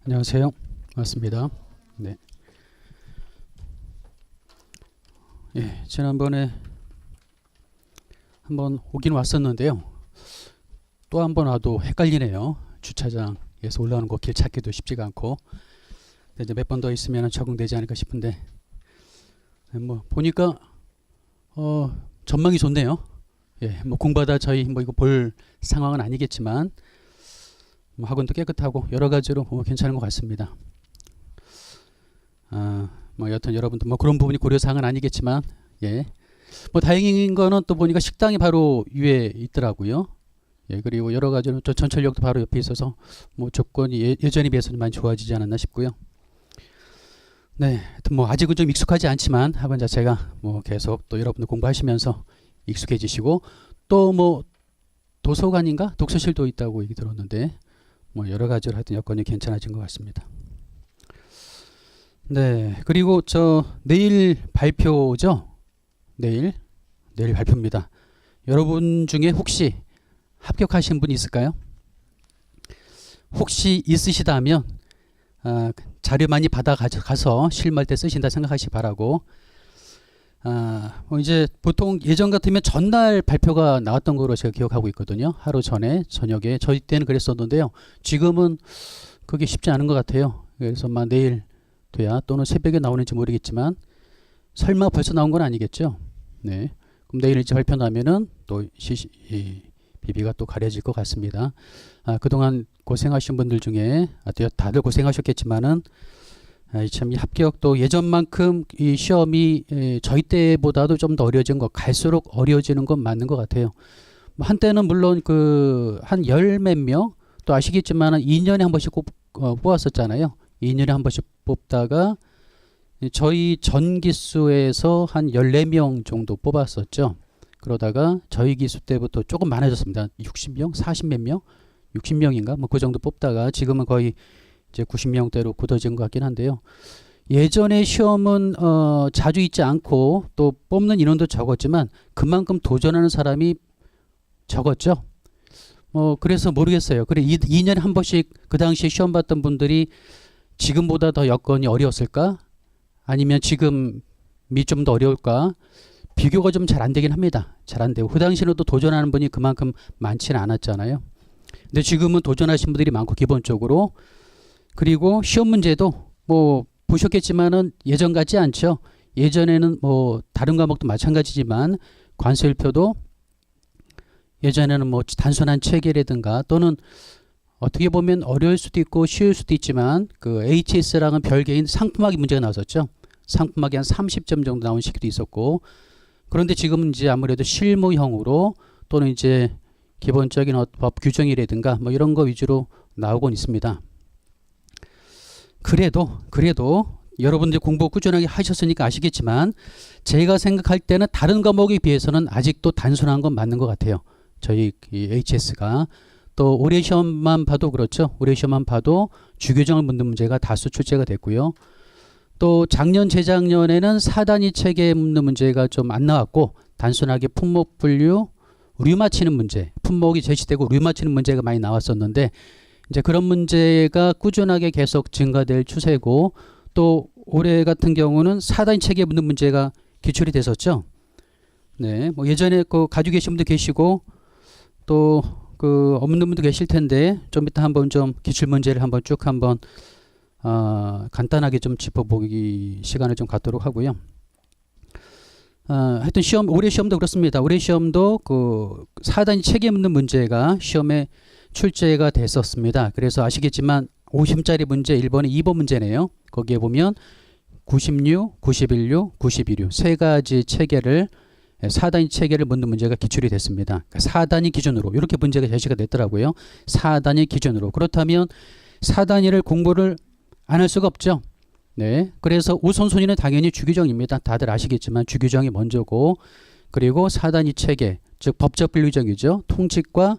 안녕하세요. 반갑습니다. 네. 예, 지난번에 한번 오긴 왔었는데요. 또 한 번 와도 헷갈리네요. 주차장에서 올라오는 거 길 찾기도 쉽지가 않고. 근데 이제 몇 번 더 있으면 적응되지 않을까 싶은데, 뭐 보니까 전망이 좋네요. 예, 뭐 공부하다 저희 뭐 이거 볼 상황은 아니겠지만 뭐 학원도 깨끗하고 여러 가지로 괜찮은 것 같습니다. 뭐 여튼 여러분도 뭐 그런 부분이 고려사항은 아니겠지만, 예, 뭐 다행인 거는 또 보니까 식당이 바로 위에 있더라고요. 예, 그리고 여러 가지로 저 전철역도 바로 옆에 있어서 뭐 조건이 예전에 비해서는 많이 좋아지지 않았나 싶고요. 네, 하여튼 뭐 아직은 좀 익숙하지 않지만 학원 자체가 뭐 계속 또 여러분들 공부하시면서 익숙해지시고, 또 뭐 도서관인가 독서실도 있다고 얘기 들었는데 뭐 여러 가지로 하여튼 여건이 괜찮아진 것 같습니다. 네, 그리고 저 내일 발표죠. 내일 발표입니다. 여러분 중에 혹시 합격하신 분 있을까요? 혹시 있으시다면 자료 많이 받아 가서 실무할 때 쓰신다 생각하시기 바라고. 뭐 이제 보통 예전 같으면 전날 발표가 나왔던 거로 제가 기억하고 있거든요. 하루 전에 저녁에 저희 때는 그랬었는데요. 지금은 그게 쉽지 않은 것 같아요. 그래서 막 내일 돼야, 또는 새벽에 나오는지 모르겠지만 설마 벌써 나온 건 아니겠죠. 네, 그럼 내일 일찍 발표 나면은 또 비비가 또 가려질 것 같습니다. 그동안 고생하신 분들 중에 다들 고생하셨겠지만은 참 이 합격도 예전만큼 이 시험이 저희 때보다도 좀 더 어려워진 것, 갈수록 어려워지는 건 맞는 것 같아요. 뭐 한때는 물론 그 한 열 몇 명, 또 아시겠지만은 2년에 한 번씩 뽑았었잖아요. 2년에 한 번씩 뽑다가 저희 전 기수에서 한 14명 정도 뽑았었죠. 그러다가 저희 기수 때부터 조금 많아졌습니다. 60명, 40 몇 명, 60명인가 뭐 그 정도 뽑다가 지금은 거의 이제 90명대로 굳어진 것 같긴 한데요. 예전에 시험은 자주 있지 않고 또 뽑는 인원도 적었지만 그만큼 도전하는 사람이 적었죠. 그래서 모르겠어요. 그래 2년에 한 번씩 그 당시에 시험 봤던 분들이 지금보다 더 여건이 어려웠을까? 아니면 지금이 좀 더 어려울까? 비교가 좀 잘 안 되긴 합니다. 잘 안 되고 그 당시에는 또 도전하는 분이 그만큼 많지는 않았잖아요. 근데 지금은 도전하신 분들이 많고 기본적으로, 그리고 시험 문제도 뭐 보셨겠지만은 예전 같지 않죠. 예전에는 뭐 다른 과목도 마찬가지지만 관수일표도 예전에는 뭐 단순한 체계라든가, 또는 어떻게 보면 어려울 수도 있고 쉬울 수도 있지만 그 HS랑은 별개인 상품학이 문제가 나왔었죠. 상품학이 한 30점 정도 나온 시기도 있었고, 그런데 지금은 이제 아무래도 실무형으로 또는 이제 기본적인 법 규정이라든가 뭐 이런 거 위주로 나오곤 있습니다. 그래도 여러분들 공부 꾸준하게 하셨으니까 아시겠지만 제가 생각할 때는 다른 과목에 비해서는 아직도 단순한 건 맞는 것 같아요. 저희 HS가. 또 올해 시험만 봐도 그렇죠. 올해 시험만 봐도 주교정을 묻는 문제가 다수 출제가 됐고요. 또 작년 재작년에는 4단위 체계 묻는 문제가 좀 안 나왔고, 단순하게 품목 분류, 류마 치는 문제, 품목이 제시되고 류마 치는 문제가 많이 나왔었는데, 이제 그런 문제가 꾸준하게 계속 증가될 추세고, 또 올해 같은 경우는 4단위 체계 묻는 문제가 기출이 됐었죠. 네, 뭐 예전에 가지고 계신 분도 계시고 또 없는 분도 계실 텐데 좀 이따 한번 좀 기출 문제를 한번 쭉 한번 간단하게 좀 짚어보기 시간을 좀 갖도록 하고요. 하여튼 올해 시험도 그렇습니다. 올해 시험도 그 4단위 체계 묻는 문제가 시험에 출제가 됐었습니다. 그래서 아시겠지만 50짜리 문제 1번에 2번 문제네요. 거기에 보면 96, 91류, 92류 세 가지 체계를 4단위 체계를 묻는 문제가 기출이 됐습니다. 4단위 기준으로 이렇게 문제가 제시가 됐더라고요. 4단위 기준으로. 그렇다면 4단위를 공부를 안 할 수가 없죠. 네, 그래서 우선순위는 당연히 주규정입니다. 다들 아시겠지만 주규정이 먼저고, 그리고 4단위 체계, 즉 법적 분류정이죠. 통칙과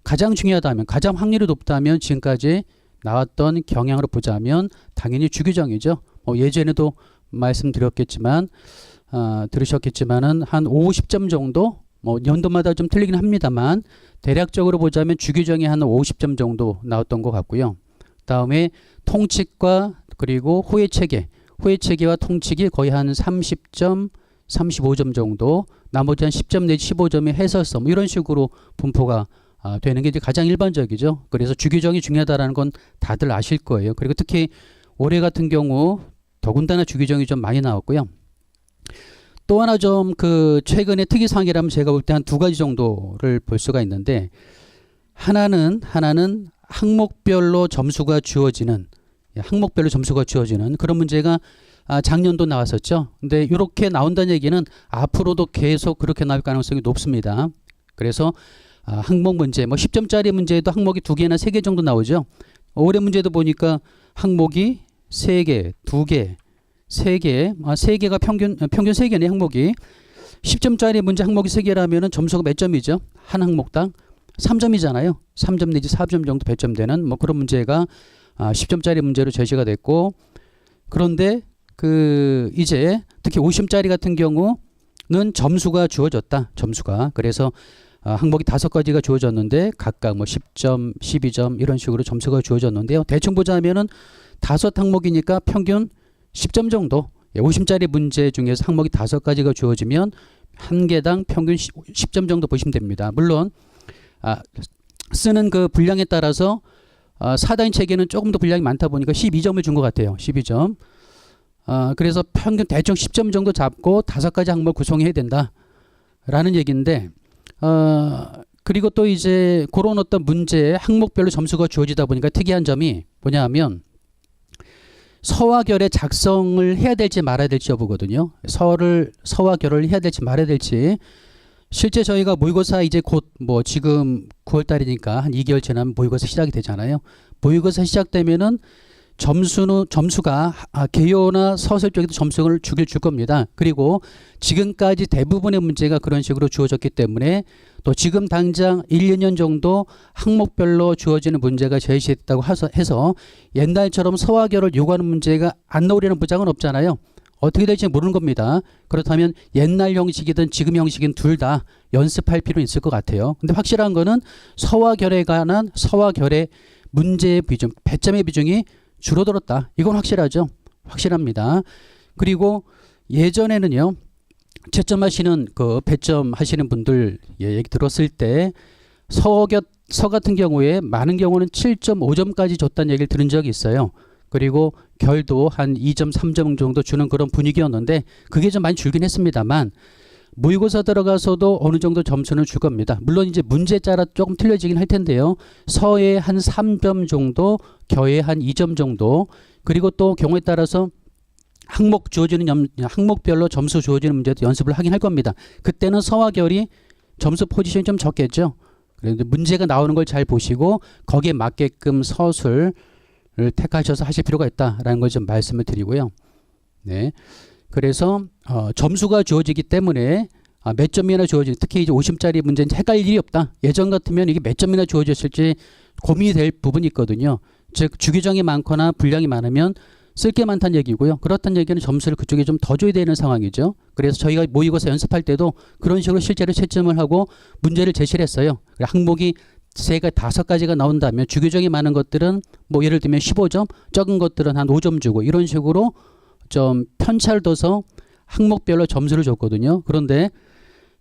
가장 중요하다면, 가장 확률이 높다면 지금까지 나왔던 경향으로 보자면 당연히 주규정이죠. 예전에도 말씀드렸겠지만 들으셨겠지만은 한 50점 정도, 뭐 연도마다 좀 틀리긴 합니다만 대략적으로 보자면 주규정이 한 50점 정도 나왔던 것 같고요. 다음에 통칙과 그리고 호해체계, 호해체계와 통칙이 거의 한 30점, 35점 정도, 나머지 한 10점 내지 15점의 해설서 뭐 이런 식으로 분포가 되는 게 이제 가장 일반적이죠. 그래서 주규정이 중요하다라는 건 다들 아실 거예요. 그리고 특히 올해 같은 경우 더군다나 주규정이 좀 많이 나왔고요. 또 하나 좀 그 최근의 특이사항이라면 제가 볼 때 한 두 가지 정도를 볼 수가 있는데, 하나는 항목별로 점수가 주어지는 그런 문제가 작년도 나왔었죠. 근데 이렇게 나온다는 얘기는 앞으로도 계속 그렇게 나올 가능성이 높습니다. 그래서 항목 문제, 뭐 10점짜리 문제에도 항목이 2개나 3개 정도 나오죠. 올해 문제도 보니까 항목이 3개, 2개, 3개, 3개가 평균 3개네 항목이. 10점짜리 문제 항목이 3개라면 점수가 몇 점이죠? 한 항목당 3점이잖아요. 3점 내지 4점 정도 배점되는 뭐 그런 문제가 10점짜리 문제로 제시가 됐고, 그런데 이제 특히 50점짜리 같은 경우는 점수가 주어졌다. 점수가. 그래서 항목이 5가지가 주어졌는데 각각 뭐 10점, 12점 이런 식으로 점수가 주어졌는데요. 대충 보자면은 5항목이니까 평균 10점 정도. 50점짜리 문제 중에서 항목이 5가지가 주어지면 한 개당 평균 10점 정도 보시면 됩니다. 물론 쓰는 그 분량에 따라서 4단위 체계는 조금 더 분량이 많다 보니까 12점을 준 것 같아요. 12점. 그래서 평균 대충 10점 정도 잡고 5가지 항목을 구성해야 된다라는 얘기인데, 그리고 또 이제 그런 어떤 문제 항목별로 점수가 주어지다 보니까 특이한 점이 뭐냐 하면 서와 결의 작성을 해야 될지 말아야 될지 여부거든요. 서와 결을 해야 될지 말아야 될지. 실제 저희가 모의고사 이제 곧 뭐 지금 9월 달이니까 한 2개월 지나면 모의고사 시작이 되잖아요. 모의고사 시작되면은 점수가 개요나 서술 쪽에도 점수를 줄 겁니다. 그리고 지금까지 대부분의 문제가 그런 식으로 주어졌기 때문에 또 지금 당장 1, 2년 정도 항목별로 주어지는 문제가 제시됐다고 해서 옛날처럼 서와 결을 요구하는 문제가 안 나오려는 보장은 없잖아요. 어떻게 될지 모르는 겁니다. 그렇다면 옛날 형식이든 지금 형식이든 둘 다 연습할 필요는 있을 것 같아요. 근데 확실한 거는 서와 결에 관한 서와 결의 문제의 비중, 배점의 비중이 줄어들었다. 이건 확실하죠. 확실합니다. 그리고 예전에는요, 채점하시는 배점 하시는 분들 얘기 들었을 때 서 같은 경우에 많은 경우는 7.5점까지 줬다는 얘기를 들은 적이 있어요. 그리고 결도 한 2점, 3점 정도 주는 그런 분위기였는데 그게 좀 많이 줄긴 했습니다만 모의고사 들어가서도 어느 정도 점수는 줄 겁니다. 물론 이제 문제 따라 조금 틀려지긴 할 텐데요. 서에 한 3점 정도, 겨에 한 2점 정도, 그리고 또 경우에 따라서 항목별로 점수 주어지는 문제도 연습을 하긴 할 겁니다. 그때는 서와 결이 점수 포지션이 좀 적겠죠. 그런데 문제가 나오는 걸 잘 보시고 거기에 맞게끔 서술을 택하셔서 하실 필요가 있다라는 걸 좀 말씀을 드리고요. 네. 그래서 점수가 주어지기 때문에 몇 점이나 주어지기, 특히 이제 50점짜리 문제는 헷갈릴 일이 없다. 예전 같으면 이게 몇 점이나 주어졌을지 고민이 될 부분이 있거든요. 즉 주규정이 많거나 분량이 많으면 쓸 게 많다는 얘기고요. 그렇다는 얘기는 점수를 그쪽에 좀 더 줘야 되는 상황이죠. 그래서 저희가 모의고사 연습할 때도 그런 식으로 실제로 채점을 하고 문제를 제시를 했어요. 항목이 5가지가 나온다면 주규정이 많은 것들은 뭐 예를 들면 15점, 적은 것들은 한 5점 주고 이런 식으로 좀 편차를 둬서 항목별로 점수를 줬거든요. 그런데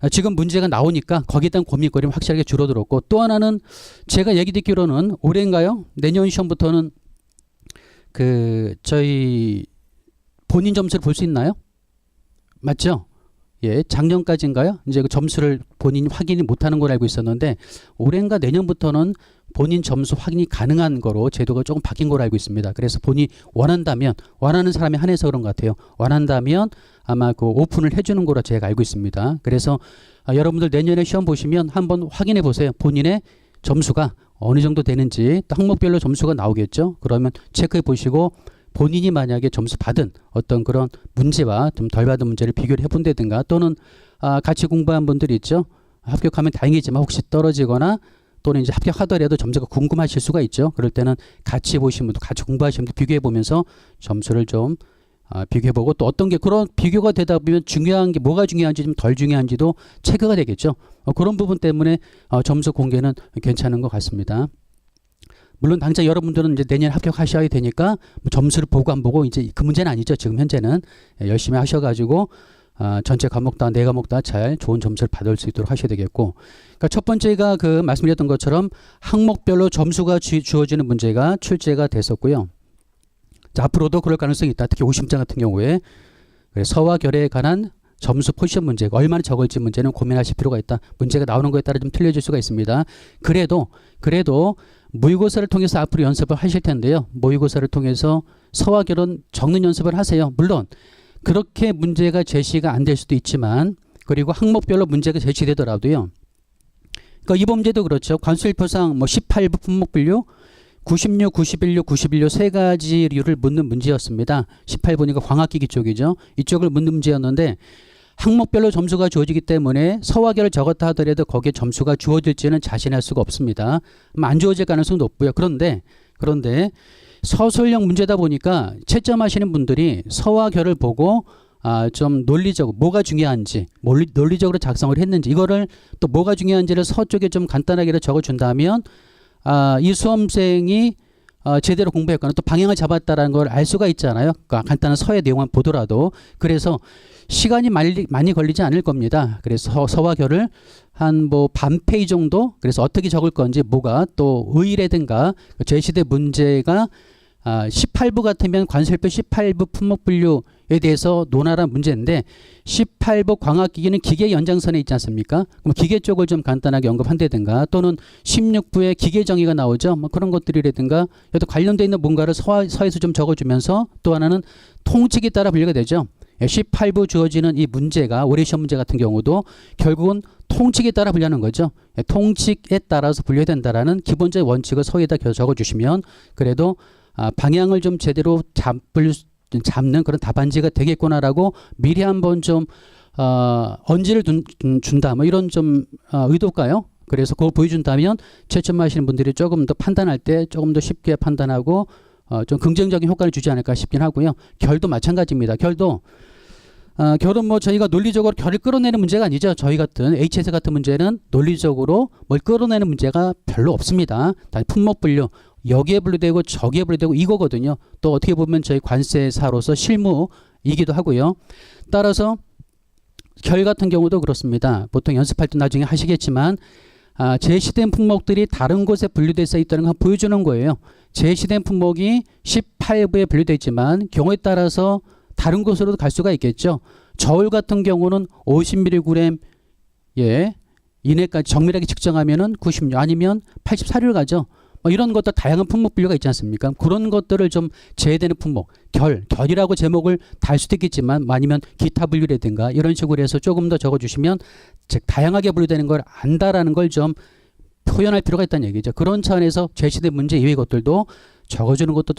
지금 문제가 나오니까 거기에 대한 고민거리는 확실하게 줄어들었고, 또 하나는 제가 얘기 듣기로는 올해인가요? 내년 시험부터는 저희 본인 점수를 볼 수 있나요? 맞죠? 예, 작년까지인가요? 이제 그 점수를 본인이 확인이 못하는 걸 알고 있었는데 올해인가 내년부터는 본인 점수 확인이 가능한 거로 제도가 조금 바뀐 걸로 알고 있습니다. 그래서 본인이 원한다면, 원하는 사람에 한해서 그런 것 같아요. 원한다면 아마 오픈을 해주는 거로 제가 알고 있습니다. 그래서 여러분들 내년에 시험 보시면 한번 확인해 보세요. 본인의 점수가 어느 정도 되는지. 또 항목별로 점수가 나오겠죠. 그러면 체크해 보시고 본인이 만약에 점수 받은 어떤 그런 문제와 좀 덜 받은 문제를 비교를 해본다든가, 또는 같이 공부한 분들이 있죠. 합격하면 다행이지만 혹시 떨어지거나 또는 이제 합격하더라도 점수가 궁금하실 수가 있죠. 그럴 때는 같이 보신 분들, 같이 공부하신 분들 비교해 보면서 점수를 좀 비교해보고, 또 어떤 게 그런 비교가 되다 보면 중요한 게 뭐가 중요한지 좀 덜 중요한지도 체크가 되겠죠. 그런 부분 때문에 점수 공개는 괜찮은 것 같습니다. 물론 당장 여러분들은 이제 내년에 합격하셔야 되니까 뭐 점수를 보고 안 보고 이제 그 문제는 아니죠. 지금 현재는 열심히 하셔가지고 전체 과목 다 네 과목 다 잘 좋은 점수를 받을 수 있도록 하셔야 되겠고, 그러니까 첫 번째가 그 말씀드렸던 것처럼 항목별로 점수가 주어지는 문제가 출제가 됐었고요. 자, 앞으로도 그럴 가능성이 있다. 특히 50장 같은 경우에 서와 결에 관한 점수 포지션 문제가 얼마나 적을지 문제는 고민하실 필요가 있다. 문제가 나오는 거에 따라 좀 틀려질 수가 있습니다. 그래도 모의고사를 통해서 앞으로 연습을 하실 텐데요. 모의고사를 통해서 서와 결은 적는 연습을 하세요. 물론 그렇게 문제가 제시가 안 될 수도 있지만, 그리고 항목별로 문제가 제시되더라도요. 그러니까 이번 문제도 그렇죠. 관수일표상 뭐 18부 품목분류 96, 91류, 91류 세 가지류를 묻는 문제였습니다. 18부니까 광학기기 쪽이죠. 이쪽을 묻는 문제였는데 항목별로 점수가 주어지기 때문에 서와 결을 적었다 하더라도 거기에 점수가 주어질지는 자신할 수가 없습니다. 안 주어질 가능성도 높고요. 그런데 서술형 문제다 보니까 채점하시는 분들이 서와 결을 보고 좀 논리적으로 뭐가 중요한지, 논리적으로 작성을 했는지, 이거를 또 뭐가 중요한지를 서 쪽에 좀 간단하게 적어준다면 이 수험생이 제대로 공부했거나 또 방향을 잡았다는 걸 알 수가 있잖아요. 그러니까 간단한 서의 내용만 보더라도. 그래서 시간이 많이 걸리지 않을 겁니다. 그래서 서와 결을 한 뭐 반 페이지 정도, 그래서 어떻게 적을 건지, 뭐가 또 의의라든가 제시된 문제가 18부 같으면 관수일표 18부 품목분류에 대해서 논하라는 문제인데, 18부 광학기기는 기계 연장선에 있지 않습니까? 그럼 기계 쪽을 좀 간단하게 언급한다든가, 또는 16부에 기계 정의가 나오죠. 뭐 그런 것들이라든가, 여기 관련되어 있는 뭔가를 서에서 좀 적어주면서, 또 하나는 통칙에 따라 분류가 되죠. 18부 주어지는 이 문제가, 올해 시험 문제 같은 경우도 결국은 통칙에 따라 분류하는 거죠. 통칙에 따라서 분류해야 된다라는 기본적인 원칙을 서에다 적어주시면 그래도 방향을 좀 제대로 잡는 그런 답안지가 되겠구나라고 미리 한번 좀 언지를 준다, 뭐 이런 좀 의도일까요? 그래서 그걸 보여준다면 채점하시는 분들이 조금 더 판단할 때 조금 더 쉽게 판단하고 좀 긍정적인 효과를 주지 않을까 싶긴 하고요. 결도 마찬가지입니다. 결은 뭐 저희가 논리적으로 결을 끌어내는 문제가 아니죠. 저희 같은 HS 같은 문제는 논리적으로 뭘 끌어내는 문제가 별로 없습니다. 다 품목 분류, 여기에 분류되고 저기에 분류되고 이거거든요. 또 어떻게 보면 저희 관세사로서 실무이기도 하고요. 따라서 결 같은 경우도 그렇습니다. 보통 연습할 때 나중에 하시겠지만 제시된 품목들이 다른 곳에 분류되어 있다는 걸 보여주는 거예요. 제시된 품목이 18부에 분류되어 있지만 경우에 따라서 다른 곳으로도 갈 수가 있겠죠. 저울 같은 경우는 50mg 이내까지 정밀하게 측정하면은 96 아니면 84를 가죠. 뭐 이런 것도 다양한 품목 분류가 있지 않습니까? 그런 것들을 좀 제외되는 품목, 결이라고 제목을 달 수도 있겠지만, 아니면 기타 분류라든가 이런 식으로 해서 조금 더 적어주시면, 즉 다양하게 분류되는 걸 안다라는 걸 좀 표현할 필요가 있다는 얘기죠. 그런 차원에서 제시된 문제 이외의 것들도 적어주는 것도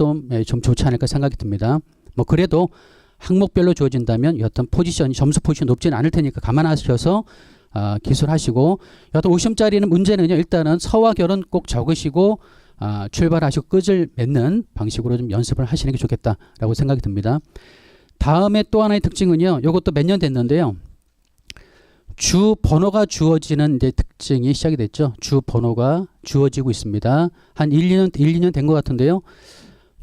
좀 좋지 않을까 생각이 듭니다. 뭐 그래도 항목별로 주어진다면 여튼 점수 포지션이 높지는 않을 테니까 감안하셔서 기술하시고, 여튼 50점짜리는 문제는요, 일단은 서와 결은 꼭 적으시고 출발하시고 끝을 맺는 방식으로 좀 연습을 하시는 게 좋겠다라고 생각이 듭니다. 다음에 또 하나의 특징은요, 이것도 몇 년 됐는데요, 주 번호가 주어지는 이제 특징이 시작이 됐죠. 주 번호가 주어지고 있습니다. 한 1-2년 된 것 같은데요.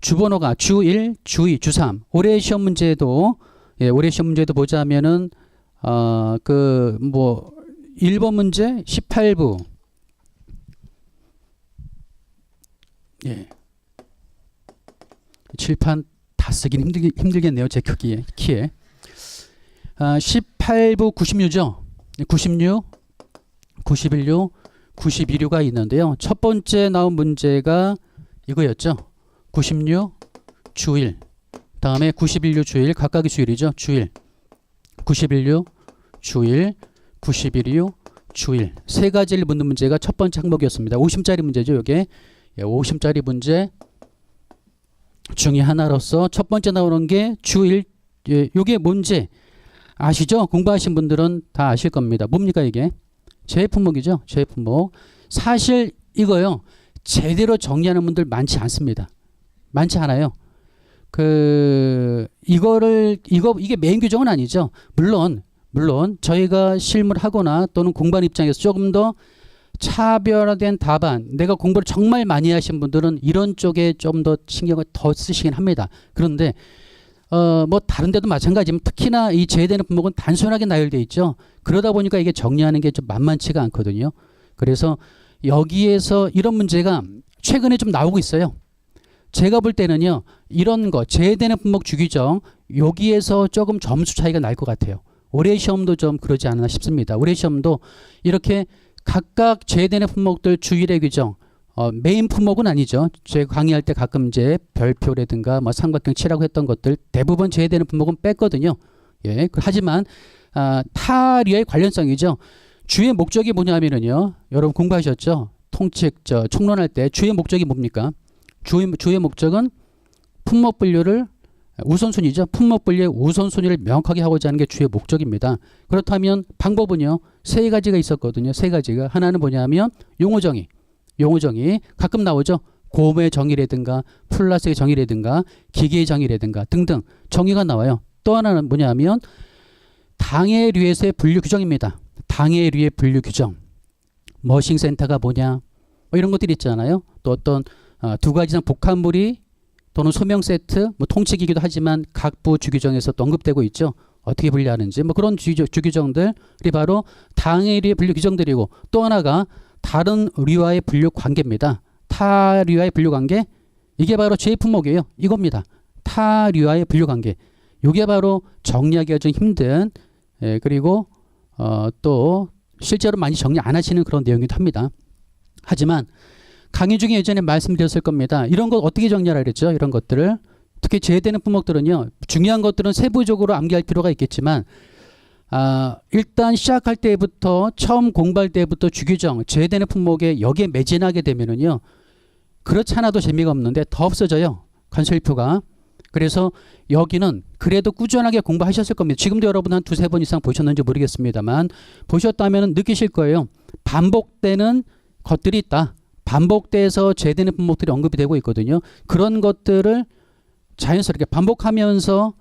주번호가 주1, 주2, 주3. 올해 시험 문제도 보자면은 그 뭐 1번 문제 18부. 칠판 다 쓰긴 힘들겠네요. 제 키에. 18부 96죠. 96, 91류, 92류가 있는데요. 첫 번째 나온 문제가 이거였죠. 96, 주1, 다음에 91류, 주1, 각각의 주일이죠. 주1, 91류, 주1, 91류, 주1. 세 가지를 묻는 문제가 첫 번째 항목이었습니다. 50짜리 문제죠. 이게 50짜리 문제 중에 하나로서 첫 번째 나오는 게 주1. 이게 뭔지 아시죠? 공부하신 분들은 다 아실 겁니다. 뭡니까 이게? 제품목이죠. 제품목. 사실 이거요, 제대로 정리하는 분들 많지 않습니다. 많지 않아요. 이게 메인 규정은 아니죠. 물론 저희가 실무를 하거나 또는 공부하는 입장에서 조금 더 차별화된 답안, 내가 공부를 정말 많이 하신 분들은 이런 쪽에 좀 더 신경을 더 쓰시긴 합니다. 그런데 뭐 다른 데도 마찬가지지만 특히나 이 제외되는 품목은 단순하게 나열되어 있죠. 그러다 보니까 이게 정리하는 게 좀 만만치가 않거든요. 그래서 여기에서 이런 문제가 최근에 좀 나오고 있어요. 제가 볼 때는요, 이런 거 제외되는 품목 주규정 여기에서 조금 점수 차이가 날 것 같아요. 올해 시험도 좀 그러지 않나 싶습니다. 올해 시험도 이렇게 각각 제외되는 품목들 주일의 규정, 메인 품목은 아니죠. 제가 강의할 때 가끔 이제 별표라든가 뭐 삼각형 칠하고 했던 것들 대부분 제외되는 품목은 뺐거든요. 예, 하지만 타류의 관련성이죠. 주의 목적이 뭐냐면은요, 여러분 공부하셨죠? 총론할 때 주의 목적이 뭡니까? 주의 목적은 품목 분류를 우선순위죠. 품목 분류의 우선순위를 명확하게 하고자 하는 게 주의 목적입니다. 그렇다면 방법은요, 세 가지가 있었거든요. 세 가지가. 하나는 뭐냐면 용어정의 가끔 나오죠. 고음의 정의라든가 플러스의 정의라든가 기계의 정의라든가 등등 정의가 나와요. 또 하나는 뭐냐면 당해류에서의 분류 규정입니다. 당해류의 분류 규정. 머싱센터가 뭐냐, 뭐 이런 것들이 있잖아요. 또 어떤 두 가지 이상 복합물이 또는 소명 세트, 뭐 통치기기도 하지만 각부 주규정에서 또 언급되고 있죠. 어떻게 분류하는지 뭐 그런 주규정들이 바로 당해류의 분류 규정들이고, 또 하나가 다른 류와의 분류 관계입니다. 타류와의 분류 관계, 이게 바로 제 품목이에요. 이겁니다. 타류와의 분류 관계. 이게 바로 정리하기가 좀 힘든, 그리고 또 실제로 많이 정리 안 하시는 그런 내용이기도 합니다. 하지만 강의 중에 예전에 말씀드렸을 겁니다. 이런 것 어떻게 정리하라 그랬죠? 이런 것들을. 특히 제외되는 품목들은요, 중요한 것들은 세부적으로 암기할 필요가 있겠지만 일단 시작할 때부터, 처음 공부할 때부터 주규정, 제외되는 품목에 여기에 매진하게 되면은요, 그렇지 않아도 재미가 없는데 더 없어져요. 관설표가. 그래서 여기는 그래도 꾸준하게 공부하셨을 겁니다. 지금도 여러분 한 두세 번 이상 보셨는지 모르겠습니다만 보셨다면 느끼실 거예요. 반복되는 것들이 있다. 반복돼서 제외되는 품목들이 언급이 되고 있거든요. 그런 것들을 자연스럽게 반복하면서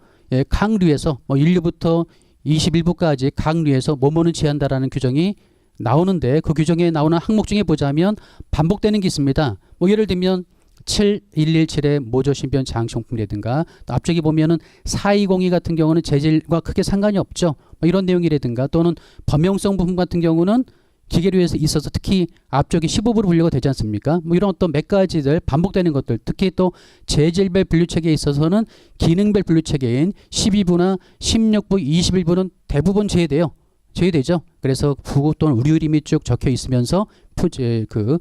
각 류에서 뭐 1류부터 21부까지 각 류에서 뭐뭐는 제한다라는 규정이 나오는데, 그 규정에 나오는 항목 중에 보자면 반복되는 게 있습니다. 뭐 예를 들면 7117의 모조 신변 장식용품이라든가, 또 앞쪽에 보면은 4202 같은 경우는 재질과 크게 상관이 없죠. 뭐 이런 내용이라든가, 또는 범용성 부품 같은 경우는 기계류에서 있어서 특히 앞쪽이 15부로 분류가 되지 않습니까? 뭐 이런 어떤 몇 가지들 반복되는 것들, 특히 또 재질별 분류체계에 있어서는 기능별 분류체계인 12부나 16부, 21부는 대부분 제외되죠. 그래서 부 또는 우류 이름이 쭉 적혀 있으면서 그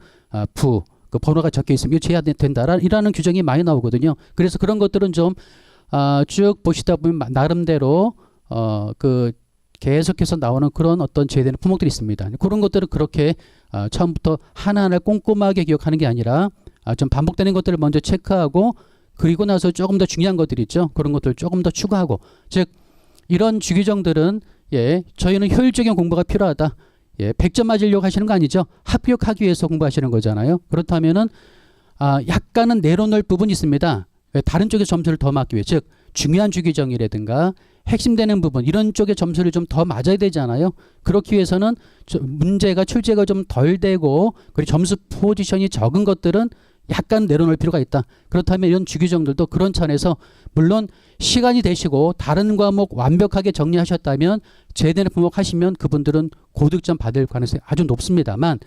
번호가 적혀 있으면 이거 제외된다라는 규정이 많이 나오거든요. 그래서 그런 것들은 좀 쭉 보시다 보면 나름대로 계속해서 나오는 그런 어떤 제외되는 품목들이 있습니다. 그런 것들은 그렇게 처음부터 하나하나 꼼꼼하게 기억하는 게 아니라 좀 반복되는 것들을 먼저 체크하고, 그리고 나서 조금 더 중요한 것들이 있죠. 그런 것들을 조금 더 추가하고, 즉 이런 주규정들은 저희는 효율적인 공부가 필요하다. 100점 맞으려고 하시는 거 아니죠. 합격하기 위해서 공부하시는 거잖아요. 그렇다면은 약간은 내려놓을 부분이 있습니다. 다른 쪽에 점수를 더 맞기 위해, 즉 중요한 주규정이라든가 핵심되는 부분, 이런 쪽에 점수를 좀 더 맞아야 되잖아요. 그렇기 위해서는 문제가 출제가 좀 덜 되고, 그리고 점수 포지션이 적은 것들은 약간 내려놓을 필요가 있다. 그렇다면 이런 주규정들도 그런 차원에서, 물론 시간이 되시고 다른 과목 완벽하게 정리하셨다면 제대로 분목하시면 그분들은 고득점 받을 가능성이 아주 높습니다만,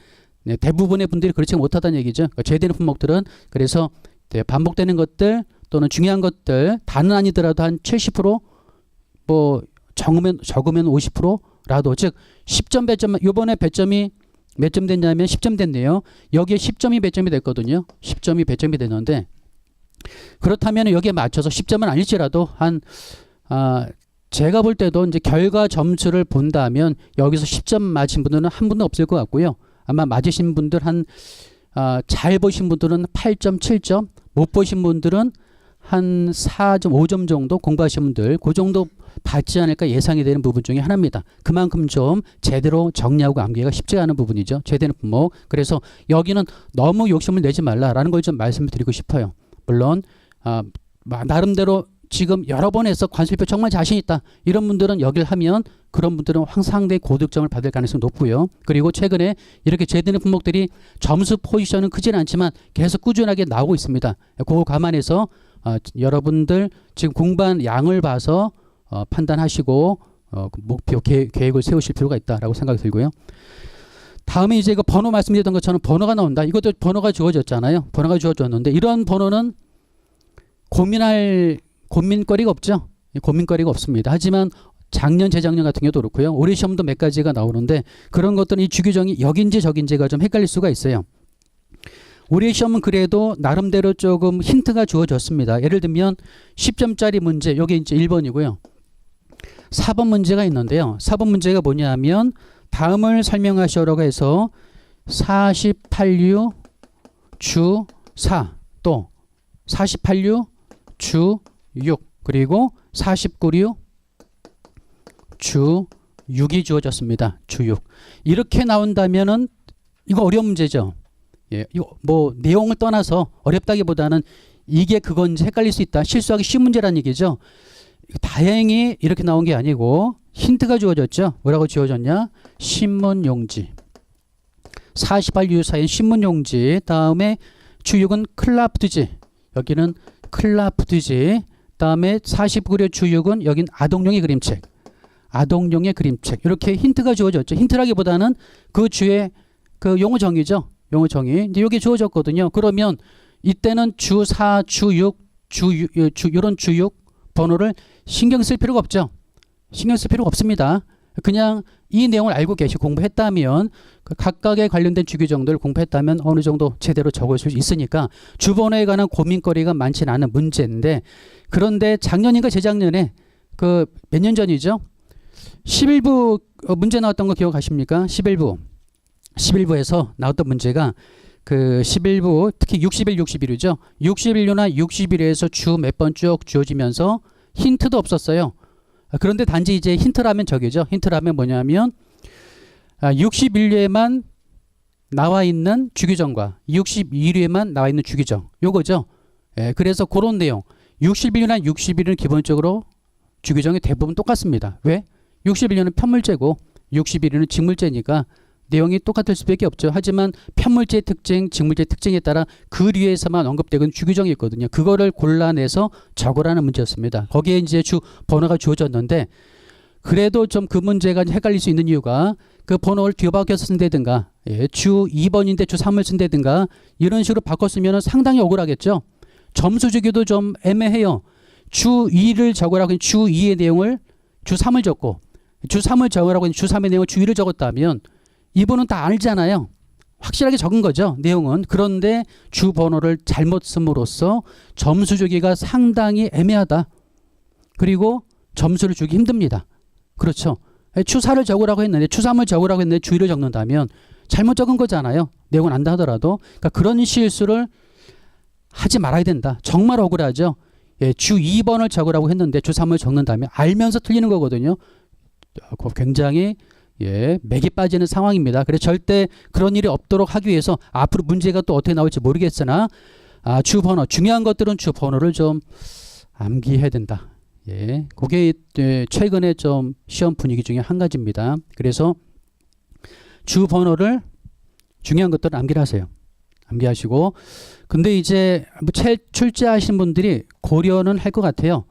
대부분의 분들이 그렇지 못하다는 얘기죠. 제대로 품목들은 그래서 반복되는 것들 또는 중요한 것들, 다는 아니더라도 한 70%, 뭐 적으면 50%라도, 즉 10점 배점, 요번에 배점이 몇 점 됐냐면 10점 됐네요. 여기에 10점이 배점이 됐거든요. 10점이 배점이 됐는데, 그렇다면 여기에 맞춰서 10점은 아닐지라도 제가 볼 때도 이제 결과 점수를 본다면 여기서 10점 맞으신 분들은 한 분도 없을 것 같고요. 아마 맞으신 분들 잘 보신 분들은 8점, 7점, 못 보신 분들은 한 4점, 5점 정도 공부하신 분들, 그 정도 받지 않을까 예상이 되는 부분 중에 하나입니다. 그만큼 좀 제대로 정리하고 암기가 쉽지 않은 부분이죠. 제대로 품목. 그래서 여기는 너무 욕심을 내지 말라라는 걸 좀 말씀을 드리고 싶어요. 물론 나름대로 지금 여러 번 해서 관술표 정말 자신 있다. 이런 분들은 여기를 하면 그런 분들은 상당히 고득점을 받을 가능성이 높고요. 그리고 최근에 이렇게 제대로 품목들이 점수 포지션은 크지는 않지만 계속 꾸준하게 나오고 있습니다. 그거 감안해서 여러분들 지금 공부한 양을 봐서 판단하시고 목표 계획을 세우실 필요가 있다라고 생각이 들고요. 다음에 이제 그 번호 말씀드렸던 것처럼 번호가 나온다. 이것도 번호가 주어졌잖아요. 번호가 주어졌는데 이런 번호는 고민거리가 없죠. 고민거리가 없습니다. 하지만 작년, 재작년 같은 경우도 그렇고요. 올해 시험도 몇 가지가 나오는데 그런 것들은 이 주규정이 여긴지 저긴지가 좀 헷갈릴 수가 있어요. 올해 시험은 그래도 나름대로 조금 힌트가 주어졌습니다. 예를 들면 10점짜리 문제, 여기 이제 1번이고요. 4번 문제가 있는데요. 4번 문제가 뭐냐 하면 다음을 설명하시오라고 해서 48류 주 4, 또 48류 주 6, 그리고 49류 주 6이 주어졌습니다. 주 6. 이렇게 나온다면은 이거 어려운 문제죠. 예, 이거 뭐 내용을 떠나서 어렵다기보다는 이게 그건지 헷갈릴 수 있다. 실수하기 쉬운 문제라는 얘기죠. 다행히 이렇게 나온 게 아니고 힌트가 주어졌죠. 뭐라고 주어졌냐? 신문용지. 48유사인 신문용지. 다음에 주 6은 클라프트지. 여기는 클라프트지. 다음에 49류 주 6은 여긴 아동용의 그림책. 아동용의 그림책. 이렇게 힌트가 주어졌죠. 힌트라기보다는 그 주의 그 용어 정의죠. 용어 정의. 이제 여기 주어졌거든요. 그러면 이때는 주 4, 주 6, 이런 주 6 번호를 신경 쓸 필요가 없죠. 신경 쓸 필요가 없습니다. 그냥 이 내용을 알고 계시고 공부했다면 그 각각에 관련된 주규정들을 공부했다면 어느 정도 제대로 적을 수 있으니까 주번호에 관한 고민거리가 많지는 않은 문제인데, 그런데 작년인가 재작년에 그 몇 년 전이죠. 11부 문제 나왔던 거 기억하십니까? 11부에서 나왔던 문제가 그 11부 특히 60일 61유죠. 61유나 61유에서 주 몇 번 쭉 주어지면서 힌트도 없었어요. 그런데 단지 이제 힌트라면 저기죠. 힌트라면 뭐냐면 61유에만 나와 있는 주규정과 62유에만 나와 있는 주규정, 요거죠. 예, 그래서 그런 내용 61유나 61유는 기본적으로 주규정이 대부분 똑같습니다. 왜? 61유는 편물제고 61유는 직물제니까 내용이 똑같을 수밖에 없죠. 하지만 편물제의 특징, 직물제의 특징에 따라 그 류에서만 언급되는 주규정이 있거든요. 그거를 골라내서 적으라는 문제였습니다. 거기에 이제 주 번호가 주어졌는데 그래도 좀 그 문제가 헷갈릴 수 있는 이유가 그 번호를 뒤바뀌어서 쓴다든가, 예, 주 2번인데 주 3을 쓴다든가 이런 식으로 바꿨으면 상당히 억울하겠죠. 점수 주기도 좀 애매해요. 주 2를 적으라고 주 2의 내용을 주 3을 적고 주 3을 적으라고 주 3의 내용을 주 2를 적었다면 이분은 다 알잖아요. 확실하게 적은 거죠. 내용은. 그런데 주 번호를 잘못 씀으로써 점수 주기가 상당히 애매하다. 그리고 점수를 주기 힘듭니다. 그렇죠. 주 4를 적으라고 했는데 주 3을 적으라고 했는데 주 2를 적는다면 잘못 적은 거잖아요. 내용은 안다 하더라도. 그러니까 그런 실수를 하지 말아야 된다. 정말 억울하죠. 예, 주 2번을 적으라고 했는데 주 3을 적는다면 알면서 틀리는 거거든요. 굉장히 맥이 빠지는 상황입니다. 그래서 절대 그런 일이 없도록 하기 위해서 앞으로 문제가 또 어떻게 나올지 모르겠으나 주번호, 중요한 것들은 주번호를 좀 암기해야 된다. 예, 그게 최근에 좀 시험 분위기 중에 한 가지입니다. 그래서 주번호를 중요한 것들은 암기를 하세요. 암기하시고, 근데 이제 출제하신 분들이 고려는 할 것 같아요.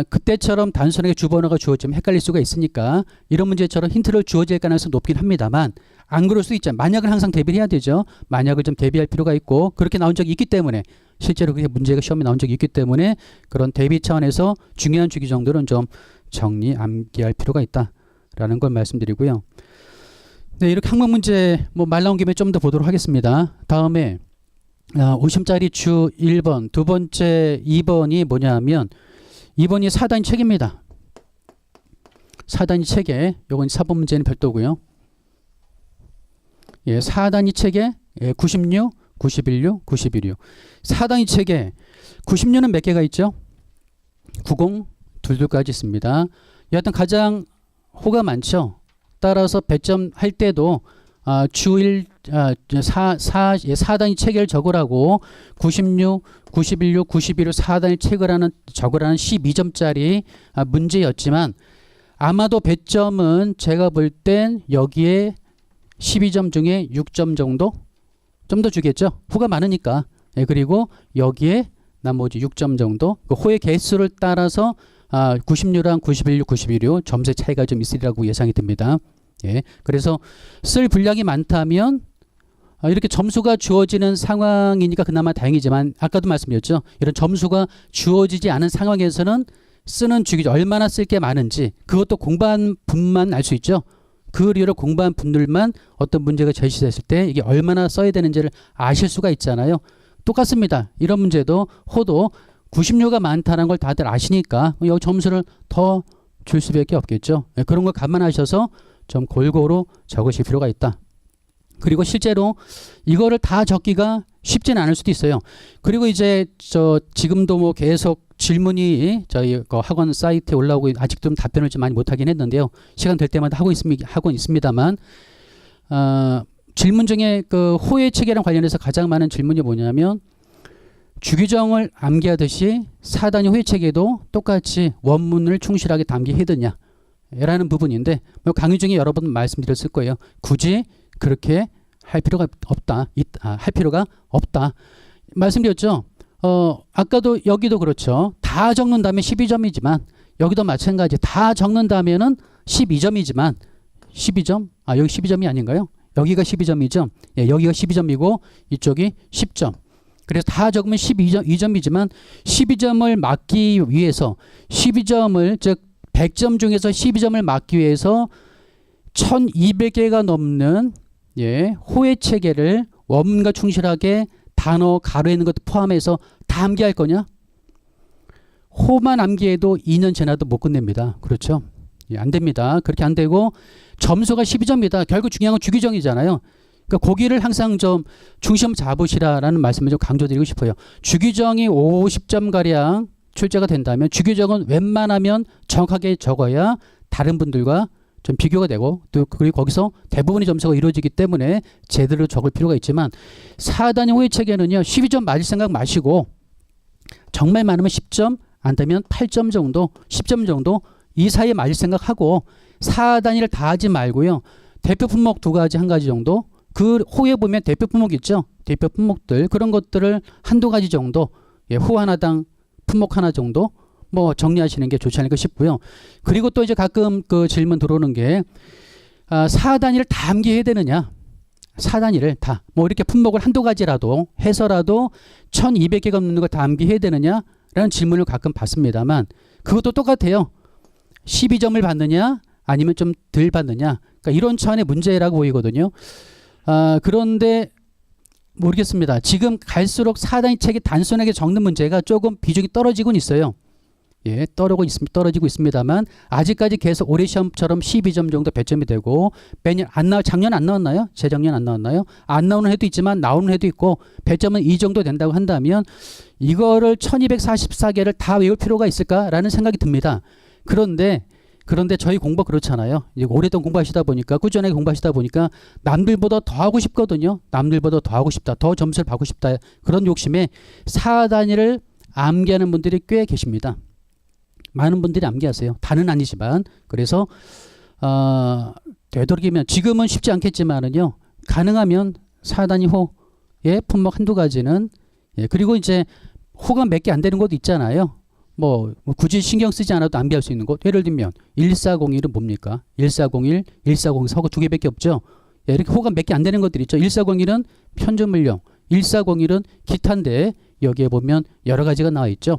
그때처럼 단순하게 주번호가 주어지면 헷갈릴 수가 있으니까 이런 문제처럼 힌트를 주어질 가능성이 높긴 합니다만 안 그럴 수 있죠. 만약을 항상 대비를 해야 되죠. 만약을 좀 대비할 필요가 있고 그렇게 나온 적이 있기 때문에 실제로 그게 문제가 시험에 나온 적이 있기 때문에 그런 대비 차원에서 중요한 주기정들은 좀 정리 암기할 필요가 있다라는 걸 말씀드리고요. 네, 이렇게 항목 문제 뭐 말 나온 김에 좀 더 보도록 하겠습니다. 다음에 50짜리 주 1번 두 번째 2번이 뭐냐 하면 2번이 4단위 책입니다. 4단위 책에 요건 4번 문제는 별도고요. 예, 4단위 책에 96, 91류, 91류. 4단위 책에 96류는 몇 개가 있죠? 90, 둘까지 있습니다. 여하튼 가장 호가 많죠. 따라서 배점 할 때도 주 1 4단위 체계를 적으라고 96, 91, 91, 4단위 체계를 적으라는 12점짜리 문제였지만 아마도 배점은 제가 볼 땐 여기에 12점 중에 6점 정도? 좀 더 주겠죠? 호가 많으니까. 예, 그리고 여기에 나머지 6점 정도. 그 호의 개수를 따라서 96랑 91, 91, 점수의 차이가 좀 있으리라고 예상이 듭니다. 예, 그래서 쓸 분량이 많다면 이렇게 점수가 주어지는 상황이니까 그나마 다행이지만 아까도 말씀드렸죠. 이런 점수가 주어지지 않은 상황에서는 쓰는 주기적 얼마나 쓸 게 많은지 그것도 공부한 분만 알 수 있죠. 그 이유로 공부한 분들만 어떤 문제가 제시됐을 때 이게 얼마나 써야 되는지를 아실 수가 있잖아요. 똑같습니다. 이런 문제도 호도 96가 많다는 걸 다들 아시니까 여기 점수를 더 줄 수밖에 없겠죠. 그런 걸 감안하셔서 좀 골고루 적으실 필요가 있다. 그리고 실제로 이거를 다 적기가 쉽지는 않을 수도 있어요. 그리고 이제 지금도 뭐 계속 질문이 저희 학원 사이트에 올라오고 아직도 답변을 좀 많이 못하긴 했는데요. 시간 될 때마다 하고 있습니다만 질문 중에 그 호의 체계랑 관련해서 가장 많은 질문이 뭐냐면 주기정을 암기하듯이 4단위 호의 체계도 똑같이 원문을 충실하게 암기해야 되냐 라는 부분인데 뭐 강의 중에 여러 번 말씀드렸을 거예요. 굳이 그렇게 할 필요가 없다. 말씀드렸죠. 아까도 여기도 그렇죠. 다 적는다면 12점이지만 여기도 마찬가지. 다 적는다면은 12점이지만 12점? 여기 12점이 아닌가요? 여기가 12점이죠. 예, 여기가 12점이고 이쪽이 10점. 그래서 다 적으면 12점이지만 12점을 맞기 위해서 12점을 즉 100점 중에서 12점을 맞기 위해서 1200개가 넘는 호의 체계를 원문과 충실하게 단어 가로에 있는 것도 포함해서 다 암기할 거냐? 호만 암기해도 2년 지나도 못 끝냅니다. 그렇죠? 예, 안 됩니다. 그렇게 안 되고 점수가 12점이다. 결국 중요한 건 주기정이잖아요. 그러니까 거기를 항상 좀 중심 잡으시라라는 말씀을 좀 강조드리고 싶어요. 주기정이 50점가량 출제가 된다면 주기정은 웬만하면 정확하게 적어야 다른 분들과 좀 비교가 되고 또 그리고 거기서 대부분의 점수가 이루어지기 때문에 제대로 적을 필요가 있지만 4단위 호의 체계는요. 12점 맞을 생각 마시고 정말 많으면 10점 안 되면 8점 정도 10점 정도 이 사이에 맞을 생각하고 4단위를 다 하지 말고요. 대표 품목 2가지 1가지 정도 그 호에 보면 대표 품목 있죠. 대표 품목들 그런 것들을 한두 가지 정도 호 하나당 품목 하나 정도 뭐 정리하시는 게 좋지 않을까 싶고요. 그리고 또 이제 가끔 그 질문 들어오는 게 4단위를 다 암기해야 되느냐? 4단위를 다 뭐 이렇게 품목을 한두 가지라도 해서라도 1200개가 넘는 걸 다 암기해야 되느냐? 라는 질문을 가끔 받습니다만 그것도 똑같아요. 12점을 받느냐? 아니면 좀 덜 받느냐? 그러니까 이런 차원의 문제라고 보이거든요. 그런데 모르겠습니다. 지금 갈수록 4단위 책이 단순하게 적는 문제가 조금 비중이 떨어지곤 있어요. 예, 떨어지고 있습니다만 아직까지 계속 올해 시험처럼 12점 정도 배점이 되고 매년 작년 안 나왔나요? 재작년 안 나왔나요? 안 나오는 해도 있지만 나오는 해도 있고 배점은 이 정도 된다고 한다면 이거를 1244개를 다 외울 필요가 있을까라는 생각이 듭니다. 그런데 저희 공부 그렇잖아요. 이제 오랫동안 공부하시다 보니까 꾸준하게 공부하시다 보니까 남들보다 더 하고 싶거든요. 남들보다 더 하고 싶다. 더 점수를 받고 싶다. 그런 욕심에 4단위를 암기하는 분들이 꽤 계십니다. 많은 분들이 암기하세요. 다는 아니지만 그래서 되도록이면 지금은 쉽지 않겠지만은요. 가능하면 4단위 호의 품목 한두 가지는 그리고 이제 호가 몇 개 안 되는 것도 있잖아요. 뭐 굳이 신경 쓰지 않아도 암기할 수 있는 것. 예를 들면 1401은 뭡니까? 1401, 1404 호가 2개밖에 없죠. 이렇게 호가 몇 개 안 되는 것들이 있죠. 1401은 편집물령, 1401은 기타인데 여기에 보면 여러 가지가 나와 있죠.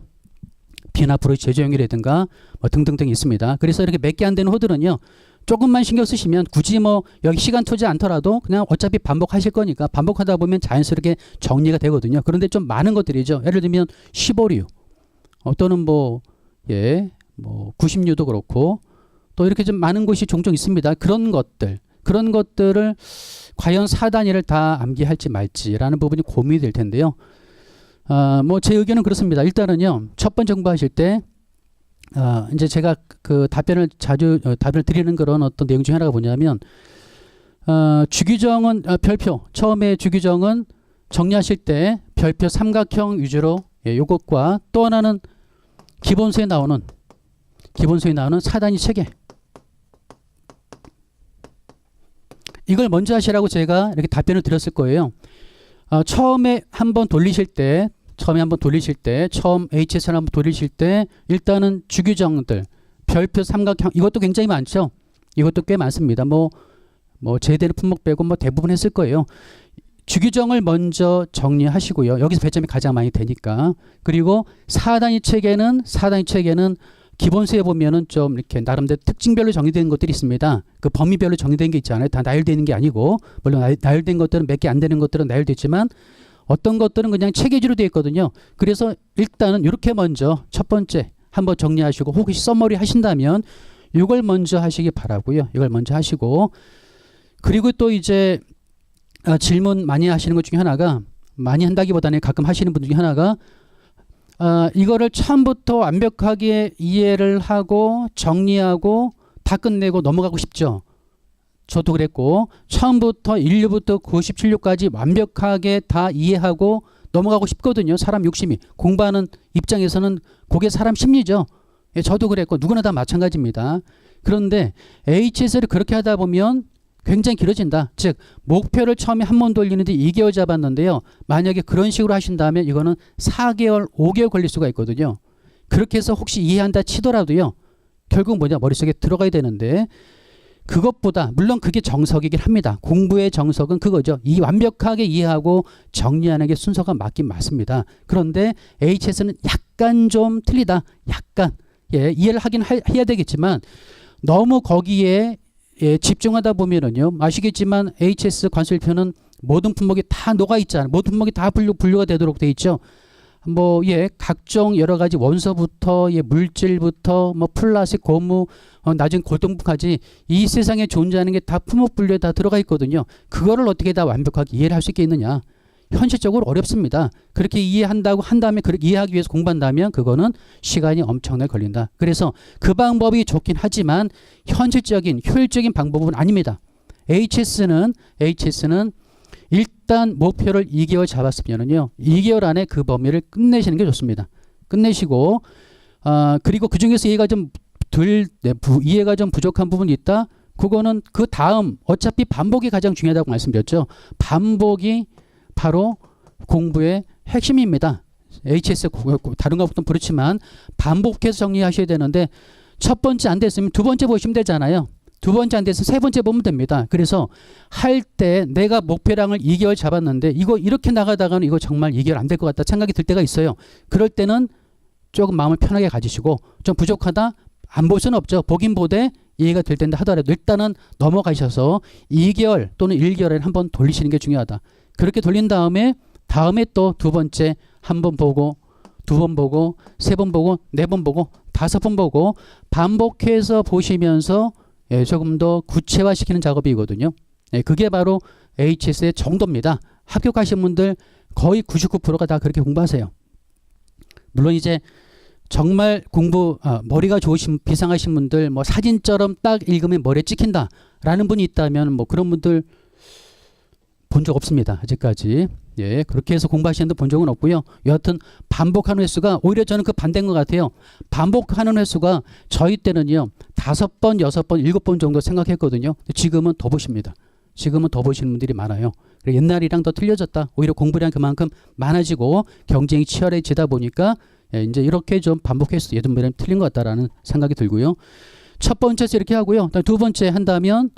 비나 브러쉬 제조용이라든가 뭐 등등등 있습니다. 그래서 이렇게 몇 개 안 되는 호들은요. 조금만 신경 쓰시면 굳이 뭐 여기 시간 투자 않더라도 그냥 어차피 반복하실 거니까 반복하다 보면 자연스럽게 정리가 되거든요. 그런데 좀 많은 것들이죠. 예를 들면 15류 또는 뭐 96도 그렇고 또 이렇게 좀 많은 곳이 종종 있습니다. 그런 것들을 과연 4단위를 다 암기할지 말지라는 부분이 고민이 될 텐데요. 뭐 제 의견은 그렇습니다. 일단은요. 첫 번째 공부하실 때 이제 제가 그 답변을 드리는 그런 어떤 내용 중에 하나가 뭐냐면 주규정은 별표 처음에 주규정은 정리하실 때 별표 삼각형 위주로 요것과 또 하나는 기본서에 나오는 사단위 체계 이걸 먼저 하시라고 제가 이렇게 답변을 드렸을 거예요. 처음에 한번 돌리실 때 처음 HS를 한번 돌리실 때 일단은 주규정들 별표 삼각형 이것도 굉장히 많죠. 이것도 꽤 많습니다. 뭐 제대로 품목 빼고 뭐 대부분 했을 거예요. 주규정을 먼저 정리하시고요. 여기서 배점이 가장 많이 되니까. 그리고 사단위 체계는 기본서에 보면은 좀 이렇게 나름대로 특징별로 정의되는 것들이 있습니다. 그 범위별로 정의된 게 있잖아요. 다 나열되는 게 아니고 물론 나열된 것들은 몇 개 안 되는 것들은 나열됐지만 어떤 것들은 그냥 체계지로 되어 있거든요. 그래서 일단은 이렇게 먼저 첫 번째 한번 정리하시고 혹시 써머리 하신다면 이걸 먼저 하시기 바라고요. 이걸 먼저 하시고 그리고 또 이제 질문 많이 하시는 것 중에 하나가 많이 한다기보다는 가끔 하시는 분 중에 하나가 이거를 처음부터 완벽하게 이해를 하고 정리하고 다 끝내고 넘어가고 싶죠. 저도 그랬고 처음부터 1류부터 97류까지 완벽하게 다 이해하고 넘어가고 싶거든요. 사람 욕심이. 공부하는 입장에서는 그게 사람 심리죠. 예, 저도 그랬고 누구나 다 마찬가지입니다. 그런데 HS를 그렇게 하다 보면 굉장히 길어진다. 즉 목표를 처음에 한 번 돌리는데 2개월 잡았는데요. 만약에 그런 식으로 하신다면 이거는 4개월, 5개월 걸릴 수가 있거든요. 그렇게 해서 혹시 이해한다 치더라도요. 결국 뭐냐 머릿속에 들어가야 되는데 그것보다 물론 그게 정석이긴 합니다. 공부의 정석은 그거죠. 이 완벽하게 이해하고 정리하는 게 순서가 맞긴 맞습니다. 그런데 HS는 약간 좀 틀리다. 약간 이해를 하긴 해야 되겠지만 너무 거기에 집중하다 보면은요. 아시겠지만 HS 관술표는 모든 품목이 다 녹아 있잖아요. 모든 품목이 다 분류가 되도록 돼 있죠. 각종 여러 가지 원소부터 물질부터 플라스틱, 고무, 나중에 골동품까지 이 세상에 존재하는 게 다 품목 분류에 다 들어가 있거든요. 그거를 어떻게 다 완벽하게 이해를 할 수 있겠느냐? 현실적으로 어렵습니다. 그렇게 이해한다고 한 다음에 그렇게 이해하기 위해서 공부한다면 그거는 시간이 엄청나게 걸린다. 그래서 그 방법이 좋긴 하지만 현실적인 효율적인 방법은 아닙니다. HS는 일단 목표를 2개월 잡았으면은요. 2개월 안에 그 범위를 끝내시는 게 좋습니다. 끝내시고 그리고 그 중에서 이해가 좀 부족한 부분이 있다. 그거는 그 다음 어차피 반복이 가장 중요하다고 말씀드렸죠. 반복이 바로 공부의 핵심입니다. HS 다른 것보다는 그렇지만 반복해서 정리하셔야 되는데 첫 번째 안 됐으면 두 번째 보시면 되잖아요. 두 번째 안 됐으면 세 번째 보면 됩니다. 그래서 할 때 내가 목표량을 2개월 잡았는데 이거 이렇게 나가다가는 이거 정말 2개월 안 될 것 같다 생각이 들 때가 있어요. 그럴 때는 조금 마음을 편하게 가지시고 좀 부족하다 안 볼 수는 없죠. 보긴 보되 이해가 될 텐데 하더라도 일단은 넘어가셔서 2개월 또는 1개월에 한번 돌리시는 게 중요하다. 그렇게 돌린 다음에 또 두 번째 한 번 보고 두 번 보고 세 번 보고 네 번 보고 다섯 번 보고 반복해서 보시면서 조금 더 구체화시키는 작업이거든요. 그게 바로 HS의 정도입니다. 합격하신 분들 거의 99%가 다 그렇게 공부하세요. 물론 이제 정말 머리가 좋으신 비상하신 분들 사진처럼 딱 읽으면 머리에 찍힌다라는 분이 있다면 그런 분들 본 적 없습니다. 아직까지. 그렇게 해서 공부하시는 분 본 적은 없고요. 여하튼 반복하는 횟수가 오히려 저는 그 반대인 것 같아요. 반복하는 횟수가 저희 때는요. 5번, 6번, 7번 정도 생각했거든요. 지금은 더 보십니다. 지금은 더 보시는 분들이 많아요. 옛날이랑 더 틀려졌다. 오히려 공부량 그만큼 많아지고 경쟁이 치열해지다 보니까 이제 이렇게 좀 반복해서 예전보다는 틀린 것 같다라는 생각이 들고요. 첫 번째에서 이렇게 하고요. 두 번째 한다면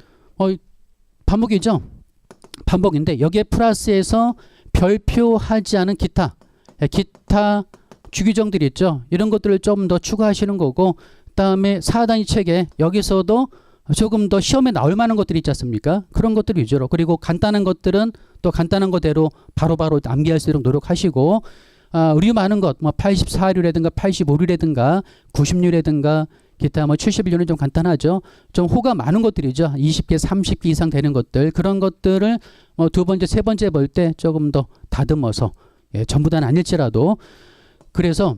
반복이죠. 반복인데 여기에 플러스해서 별표하지 않은 기타 주규정들이 있죠. 이런 것들을 좀 더 추가하시는 거고 그다음에 4단위 체계 여기서도 조금 더 시험에 나올 만한 것들이 있지 않습니까? 그런 것들 위주로 그리고 간단한 것들은 또 간단한 거대로 바로바로 암기할 수 있도록 노력하시고 의류 많은 것 84류라든가 85류라든가 90류라든가 기타 71류는 좀 간단하죠. 좀 호가 많은 것들이죠. 20개, 30개 이상 되는 것들 그런 것들을 두 번째, 세 번째 볼 때 조금 더 다듬어서 전부 다는 아닐지라도 그래서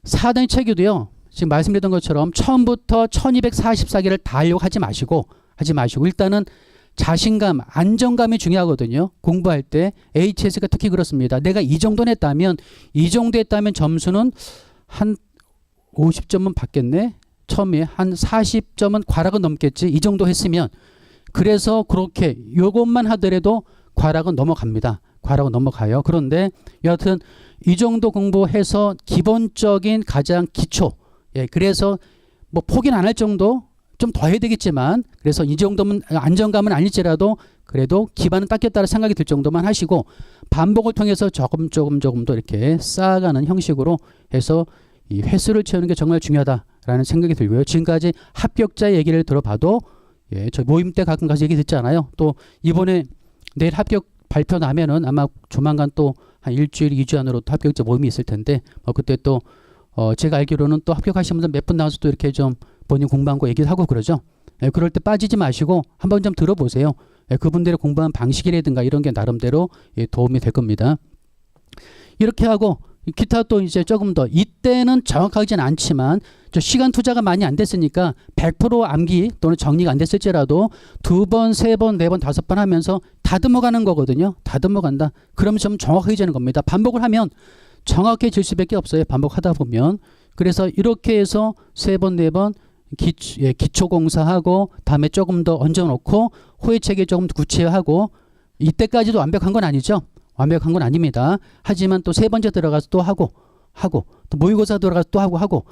4단위 체계도요. 지금 말씀드렸던 것처럼 처음부터 1244개를 다 하려고 하지 마시고 일단은 자신감, 안정감이 중요하거든요. 공부할 때 HS가 특히 그렇습니다. 내가 이 정도 했다면 점수는 한 50점은 받겠네. 처음에 한 40점은 과락은 넘겠지. 이 정도 했으면. 그래서 그렇게 요것만 하더라도 과락은 넘어갑니다. 과락은 넘어가요. 그런데 여하튼 이 정도 공부해서 기본적인 가장 기초. 예, 그래서 뭐 포기는 안 할 정도, 좀 더 해야 되겠지만, 그래서 이 정도면 안정감은 아닐지라도 그래도 기반은 닦였다는 생각이 들 정도만 하시고, 반복을 통해서 조금 더 이렇게 쌓아가는 형식으로 해서 이 횟수를 채우는 게 정말 중요하다라는 생각이 들고요. 지금까지 합격자 얘기를 들어봐도, 예, 저 모임 때 가끔 가서 얘기 듣잖아요. 또 이번에 내일 합격 발표 나면은 아마 조만간 또 한 일주일, 2주 안으로 또 합격자 모임이 있을 텐데, 그때 또 제가 알기로는 또 합격하신 분들 몇 분 나와서 또 이렇게 좀 본인 공부한 거 얘기를 하고 그러죠. 예, 그럴 때 빠지지 마시고 한번 좀 들어보세요. 예, 그분들의 공부한 방식이라든가 이런 게 나름대로 예, 도움이 될 겁니다. 이렇게 하고 기타 또 이제 조금 더 이때는 정확하지는 않지만 저 시간 투자가 많이 안 됐으니까 100% 암기 또는 정리가 안 됐을지라도 2번, 3번, 4번, 5번 하면서 다듬어가는 거거든요. 다듬어간다. 그러면 좀 정확해지는 겁니다. 반복을 하면 정확해질 수밖에 없어요. 반복하다 보면. 그래서 이렇게 해서 3번, 4번 기초 공사하고 다음에 조금 더 얹어놓고 호혜책에 조금 더 구체화하고 이때까지도 완벽한 건 아니죠. 완벽한 건 아닙니다. 하지만 또 세 번째 들어가서 또 하고 또 모의고사 들어가서 또 하고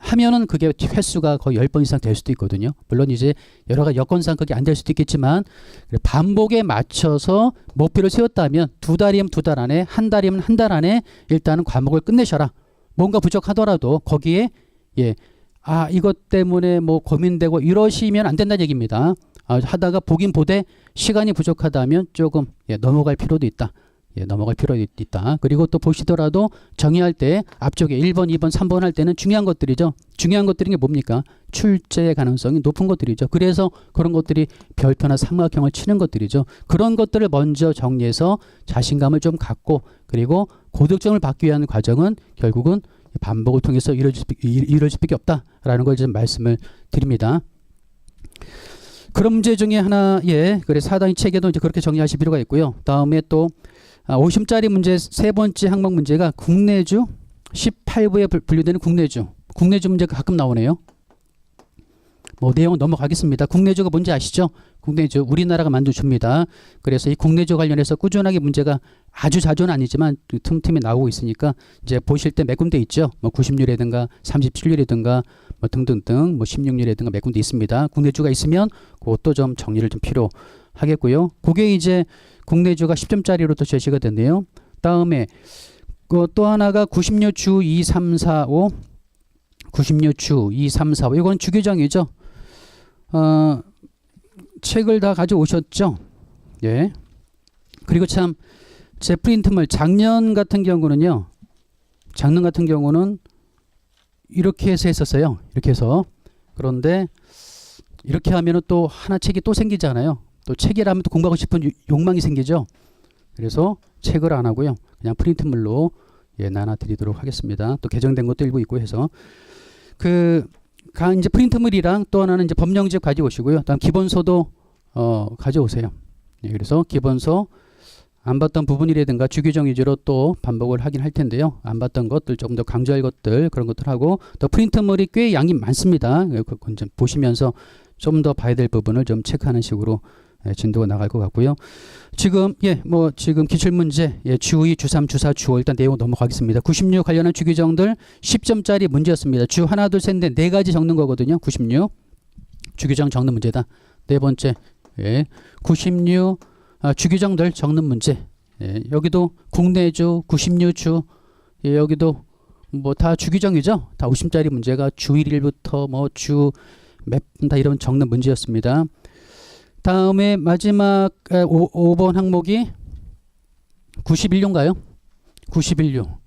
하면은 그게 횟수가 거의 10번 이상 될 수도 있거든요. 물론 이제 여러 가지 여건상 그게 안 될 수도 있겠지만 반복에 맞춰서 목표를 세웠다면 2달이면 2달 안에, 한 달이면 한 달 안에 일단은 과목을 끝내셔라. 뭔가 부족하더라도 거기에 예, 이것 때문에 뭐 고민되고 이러시면 안 된다는 얘기입니다. 하다가 보긴 보되 시간이 부족하다면 조금 넘어갈 필요도 있다. 넘어갈 필요도 있다. 그리고 또 보시더라도 정의할 때 앞쪽에 1번, 2번, 3번 할 때는 중요한 것들이죠. 중요한 것들이 뭡니까? 출제 가능성이 높은 것들이죠. 그래서 그런 것들이 별표나 삼각형을 치는 것들이죠. 그런 것들을 먼저 정리해서 자신감을 좀 갖고 그리고 고득점을 받기 위한 과정은 결국은 반복을 통해서 이루어질 수밖에 없다라는 걸 좀 말씀을 드립니다. 그런 문제 중에 하나, 그래 4단위 책에도 이제 그렇게 정리하실 필요가 있고요. 다음에 또 50짜리 문제 세 번째 항목 문제가 국내주 18부에 분류되는 국내주 문제가 가끔 나오네요. 뭐 내용은 넘어가겠습니다. 국내주가 뭔지 아시죠? 국내주 우리나라가 만든 주입니다. 그래서 이 국내주 관련해서 꾸준하게 문제가 아주 자주는 아니지만 틈틈이 나오고 있으니까 이제 보실 때 몇 군데 있죠. 뭐 90류라든가 37류라든가 뭐 등등등 뭐 16류라든가 몇 군데 있습니다. 국내주가 있으면 그것도 좀 정리를 좀 필요하겠고요. 그게 이제 국내주가 10점짜리로 또 제시가 됐네요. 다음에 또 하나가 90류 주 2, 3, 4, 5 90류 주 2, 3, 4, 5 이건 주규정이죠. 책을 다 가져오셨죠? 예. 그리고 참 제 프린트물 작년 같은 경우는 이렇게 해서 했었어요. 이렇게 해서. 그런데 이렇게 하면은 또 하나 책이 또 생기잖아요. 또 책이라면 또 공부하고 싶은 욕망이 생기죠. 그래서 책을 안 하고요. 그냥 프린트물로 나눠 드리도록 하겠습니다. 또 개정된 것도 일부 있고 해서 이제 프린트물이랑 또 하나는 이제 법령집 가져오시고요. 다음 기본서도 가져오세요. 그래서 기본서 안 봤던 부분이라든가 주규정 위주로 또 반복을 하긴 할 텐데요. 안 봤던 것들 조금 더 강조할 것들 그런 것들 하고 또 프린트물이 꽤 양이 많습니다. 그건 좀 보시면서 좀 더 봐야 될 부분을 좀 체크하는 식으로 진도가 나갈 것 같고요. 지금 지금 기출문제 주2, 주3, 주4, 주5 일단 내용 넘어가겠습니다. 96 관련한 주규정들 10점짜리 문제였습니다. 주 하나, 둘, 셋, 넷, 네 가지 적는 거거든요. 96 주규정 적는 문제다. 네 번째 96 주규정들 적는 문제. 여기도 국내주 96주 여기도 뭐 다 주규정이죠. 다 50짜리 문제가 주 1일부터 뭐 주 몇 분 다 이런 적는 문제였습니다. 다음에 마지막 5번 항목이 91류인가요? 91류.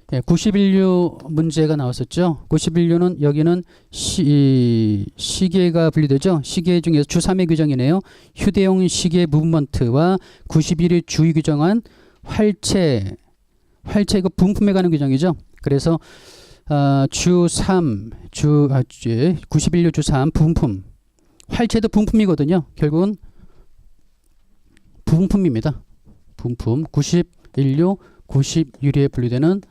91류 문제가 나왔었죠. 91류는 여기는 시계가 분리되죠. 시계 중에서 주 3회 규정이네요. 휴대용 시계 무브먼트와 91류 주의 규정한 활체 이거 분품에 관한 규정이죠. 그래서 주 3, 91류 주 3 분품 활체도 분품이거든요. 결국은 부분품입니다. 분품 91류 90유리에 분류되는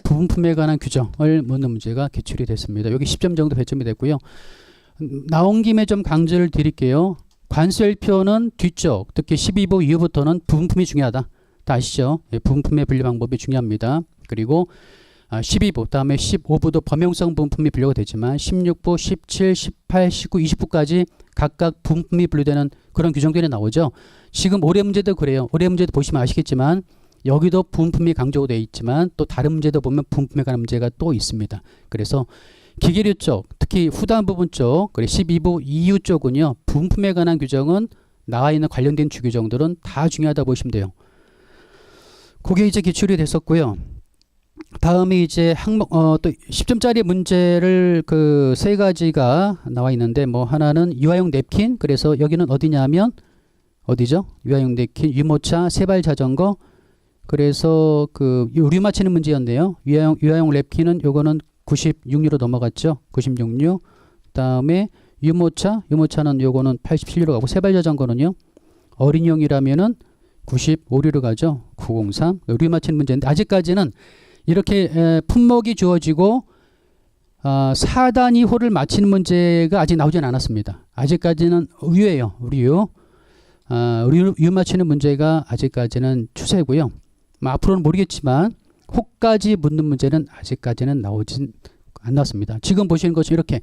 부분품에 관한 규정을 묻는 문제가 기출이 됐습니다. 여기 10점 정도 배점이 됐고요. 나온 김에 좀 강조를 드릴게요. 관세일표는 뒤쪽, 특히 12부 이후부터는 부분품이 중요하다. 다 아시죠? 예, 부분품의 분류 방법이 중요합니다. 그리고 12부, 다음에 15부도 범용성 부분품이 분류가 되지만 16부, 17, 18, 19, 20부까지 각각 부분품이 분류되는 그런 규정들이 나오죠. 지금 올해 문제도 그래요. 올해 문제도 보시면 아시겠지만 여기도 부분품이 강조가 되어 있지만 또 다른 문제도 보면 부분품에 관한 문제가 또 있습니다. 그래서 기계류 쪽, 특히 후단 부분 쪽, 그리고 12부 이후 쪽은요. 부분품에 관한 규정은 나와 있는 관련된 주규정들은 다 중요하다 보시면 돼요. 그게 이제 기출이 됐었고요. 다음에 이제 항목 또 10점짜리 문제를 그 세 가지가 나와 있는데 뭐 하나는 유아용 냅킨, 그래서 여기는 어디냐면 어디죠? 유아용 냅킨, 유모차, 세발 자전거. 그래서 그 우리 맞히는 문제였네요. 유아용 냅킨은 요거는 96유로 넘어갔죠. 96유. 그다음에 유모차는 요거는 87유로 가고 세발 자전거는요. 어린이용이라면은 95유로 가죠. 903. 우리 맞히는 문제인데 아직까지는 이렇게 품목이 주어지고 4단위호를 맞히는 문제가 아직 나오진 않았습니다. 아직까지는 의외예요. 유 맞히는 문제가 아직까지는 추세고요. 앞으로는 모르겠지만 호까지 묻는 문제는 아직까지는 나오진 않았습니다. 지금 보시는 것처럼 이렇게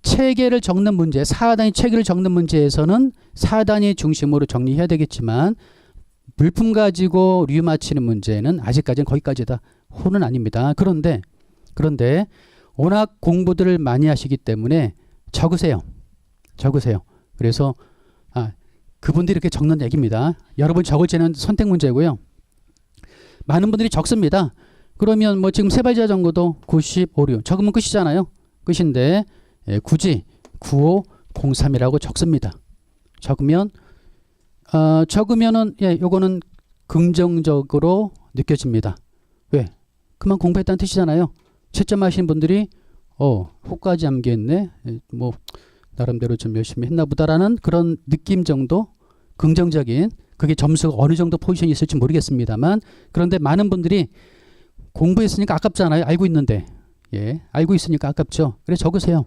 체계를 적는 문제, 4단위 체계를 적는 문제에서는 4단위 중심으로 정리해야 되겠지만 물품 가지고 류 맞히는 문제는 아직까지는 거기까지다. 호는 아닙니다. 그런데 워낙 공부들을 많이 하시기 때문에 적으세요. 그래서 그분들이 이렇게 적는 얘기입니다. 여러분 적을 때는 선택 문제고요. 많은 분들이 적습니다. 그러면 뭐 지금 세발 자전거도 95류 적으면 끝이잖아요. 끝인데 굳이 9503이라고 적습니다. 적으면은 요거는 긍정적으로 느껴집니다. 왜? 그만 공부했다는 뜻이잖아요. 채점하시는 분들이 호까지 암기했네. 뭐 나름대로 좀 열심히 했나 보다라는 그런 느낌 정도, 긍정적인, 그게 점수가 어느 정도 포지션이 있을지 모르겠습니다만, 그런데 많은 분들이 공부했으니까 아깝잖아요. 알고 있는데. 알고 있으니까 아깝죠. 그래서 적으세요.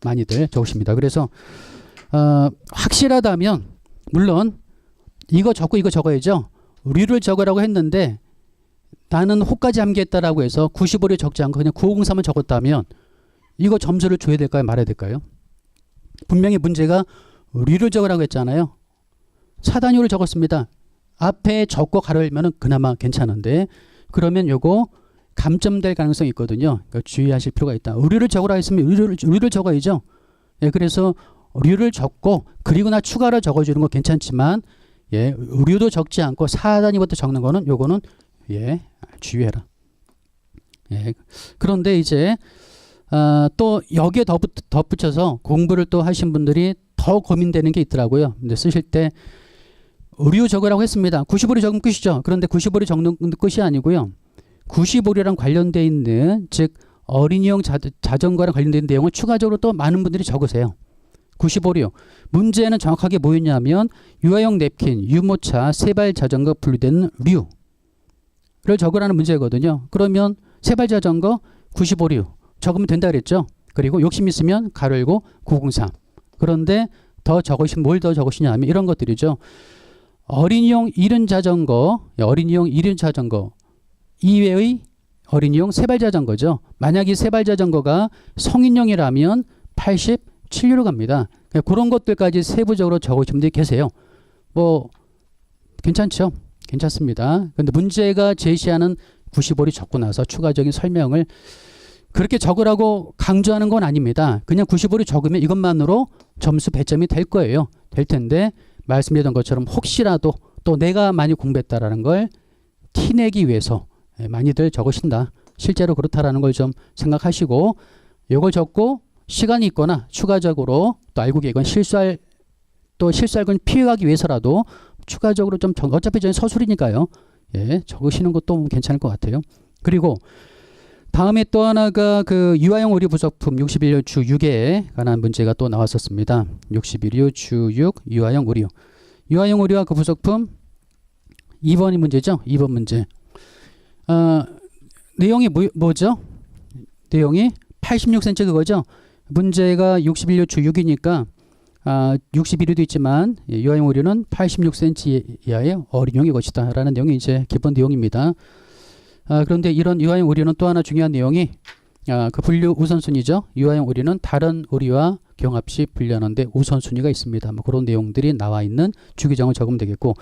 많이들 적으십니다. 그래서 확실하다면 물론 이거 적고 이거 적어야죠. 류를 적으라고 했는데 나는 호까지 암기했다라고 해서 95를 적지 않고 그냥 9503을 적었다면 이거 점수를 줘야 될까요? 말아야 될까요? 분명히 문제가 류를 적으라고 했잖아요. 4단위를 적었습니다. 앞에 적고 가로 열면은 그나마 괜찮은데 그러면 요거 감점될 가능성이 있거든요. 그러니까 주의하실 필요가 있다. 류를 적으라 했으면 류를 적어야죠. 그래서 류를 적고 그리고 나 추가로 적어주는 거 괜찮지만 류도 적지 않고 4단위부터 적는 거는 요거는 주의해라. 그런데 이제 또 여기에 덧붙여서 공부를 또 하신 분들이 더 고민되는 게 있더라고요. 근데 쓰실 때 류 적으라고 했습니다. 95류 적으면 끝이죠. 그런데 95류 적는 끝이 아니고요. 95류랑 관련되어 있는 즉 어린이용 자전거랑 관련된 내용을 추가적으로 또 많은 분들이 적으세요. 95류 문제는 정확하게 뭐였냐면 유아용 냅킨, 유모차, 세발 자전거 분류되는 류를 적으라는 문제거든요. 그러면 세발 자전거 95류 적으면 된다 그랬죠. 그리고 욕심 있으면 가로 열고 903. 그런데 뭘 더 적으시냐 하면 이런 것들이죠. 어린이용 이륜 자전거 이외의 어린이용 세발 자전거죠. 만약 이 세발 자전거가 성인용이라면 87유로 갑니다. 그런 것들까지 세부적으로 적으신 분들이 계세요. 뭐 괜찮죠? 괜찮습니다. 그런데 문제가 제시하는 95를 적고 나서 추가적인 설명을 그렇게 적으라고 강조하는 건 아닙니다. 그냥 95를 적으면 이것만으로 점수 배점이 될 거예요. 될 텐데 말씀드렸던 것처럼 혹시라도 또 내가 많이 공부했다라는 걸 티내기 위해서 많이들 적으신다. 실제로 그렇다라는 걸 좀 생각하시고 이걸 적고 시간이 있거나 추가적으로 또 알고 계건 실수할 건 피해가기 위해서라도 추가적으로 좀 어차피 저는 서술이니까요. 적으시는 것도 괜찮을 것 같아요. 그리고 다음에 또 하나가 그 유아용 의류 부속품 61류 주 6에 관한 문제가 또 나왔었습니다. 61류 주 6 유아용 의류. 유아용 의류와 그 부속품 2번이 문제죠. 2번 문제. 내용이 뭐죠? 내용이 86cm 그거죠. 문제가 61류 주 6이니까 61유도 있지만 유아용 의류는 86cm 이하의 어린용의 것이다 라는 내용이 이제 기본 내용입니다. 그런데 이런 유아용 의류는 또 하나 중요한 내용이 그 분류 우선순위죠. 유아용 의류는 다른 의류와 경합 시 분류하는데 우선순위가 있습니다. 뭐 그런 내용들이 나와 있는 주기정을 적으면 되겠고,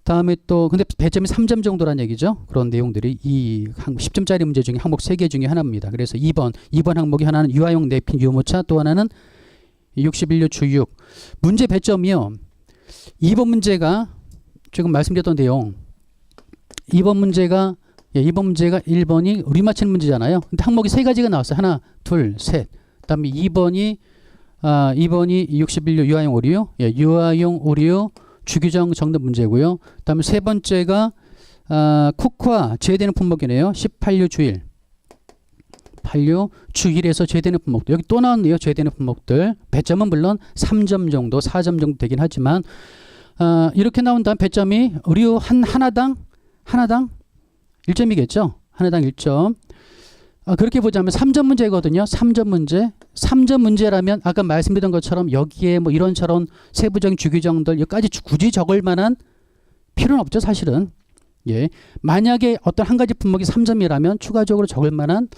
다음에 또 근데 배점이 3점 정도란 얘기죠. 그런 내용들이 이 10점짜리 문제 중에 항목 3개 중에 하나입니다. 그래서 2번 항목이 하나는 유아용 내핀 유모차, 또 하나는 61류 주 6. 문제 배점이요. 2번 문제가 지금 말씀드렸던 내용. 2번 문제가 1번이 의류 맞히는 문제잖아요. 근데 항목이 3가지가 나왔어요. 하나, 둘, 셋. 그다음에 2번이 61류 유아용 의류, 유아용 의류 주기정 적는 문제고요. 그다음에 세 번째가 쿠크와 제외되는 품목이네요. 18류 주 1. 8류 주 1에서 제외되는 품목들. 여기 또 나왔네요. 제외되는 품목들. 배점은 물론 3점 정도, 4점 정도 되긴 하지만 이렇게 나온 다음 배점이 의류 하나당 1점이겠죠. 하나당 1점. 그렇게 보자면 3점 문제거든요. 3점 문제. 3점 문제라면 아까 말씀드린 것처럼 여기에 뭐 이런저런 세부적인 주기정들 여기까지 굳이 적을 만한 필요는 없죠, 사실은. 예. 만약에 어떤 한 가지 품목이 3점이라면 추가적으로 적을 만한,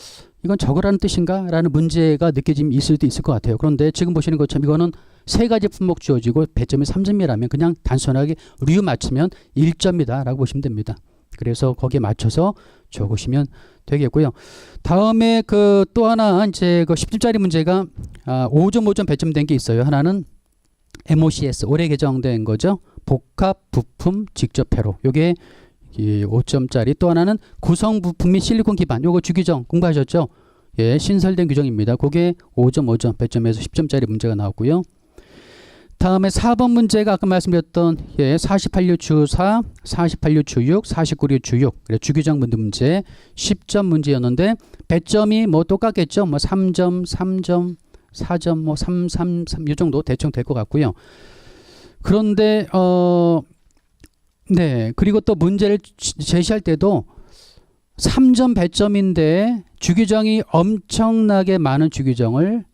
이건 적으라는 뜻인가? 라는 문제가 느껴짐이 있을 수도 있을 것 같아요. 그런데 지금 보시는 것처럼 이거는 3가지 품목 주어지고 배점이 3점이라면 그냥 단순하게 류 맞추면 1점이다 라고 보시면 됩니다. 그래서 거기에 맞춰서 적으시면 되겠고요. 다음에 그 또 하나 이제 그 10점짜리 문제가 5점 배점된 게 있어요. 하나는 MOCS 올해 개정된 거죠. 복합 부품 직접 회로. 요게 5점짜리. 또 하나는 구성 부품 및 실리콘 기반. 요거 주규정 공부하셨죠? 예, 신설된 규정입니다. 그게 5점 배점에서 10점짜리 문제가 나왔고요. 다음에 4번 문제가 아까 말씀드렸던 48류 주 4, 48류 주 6, 49류 주 6. 그래 주규정 문제 10점 문제였는데 배점이 뭐 똑같겠죠. 뭐 3점, 4점, 뭐 3 이 정도 대충 될 것 같고요. 그런데 네, 그리고 또 문제를 제시할 때도 3점 배점인데 주규정이 엄청나게 많은 주규정을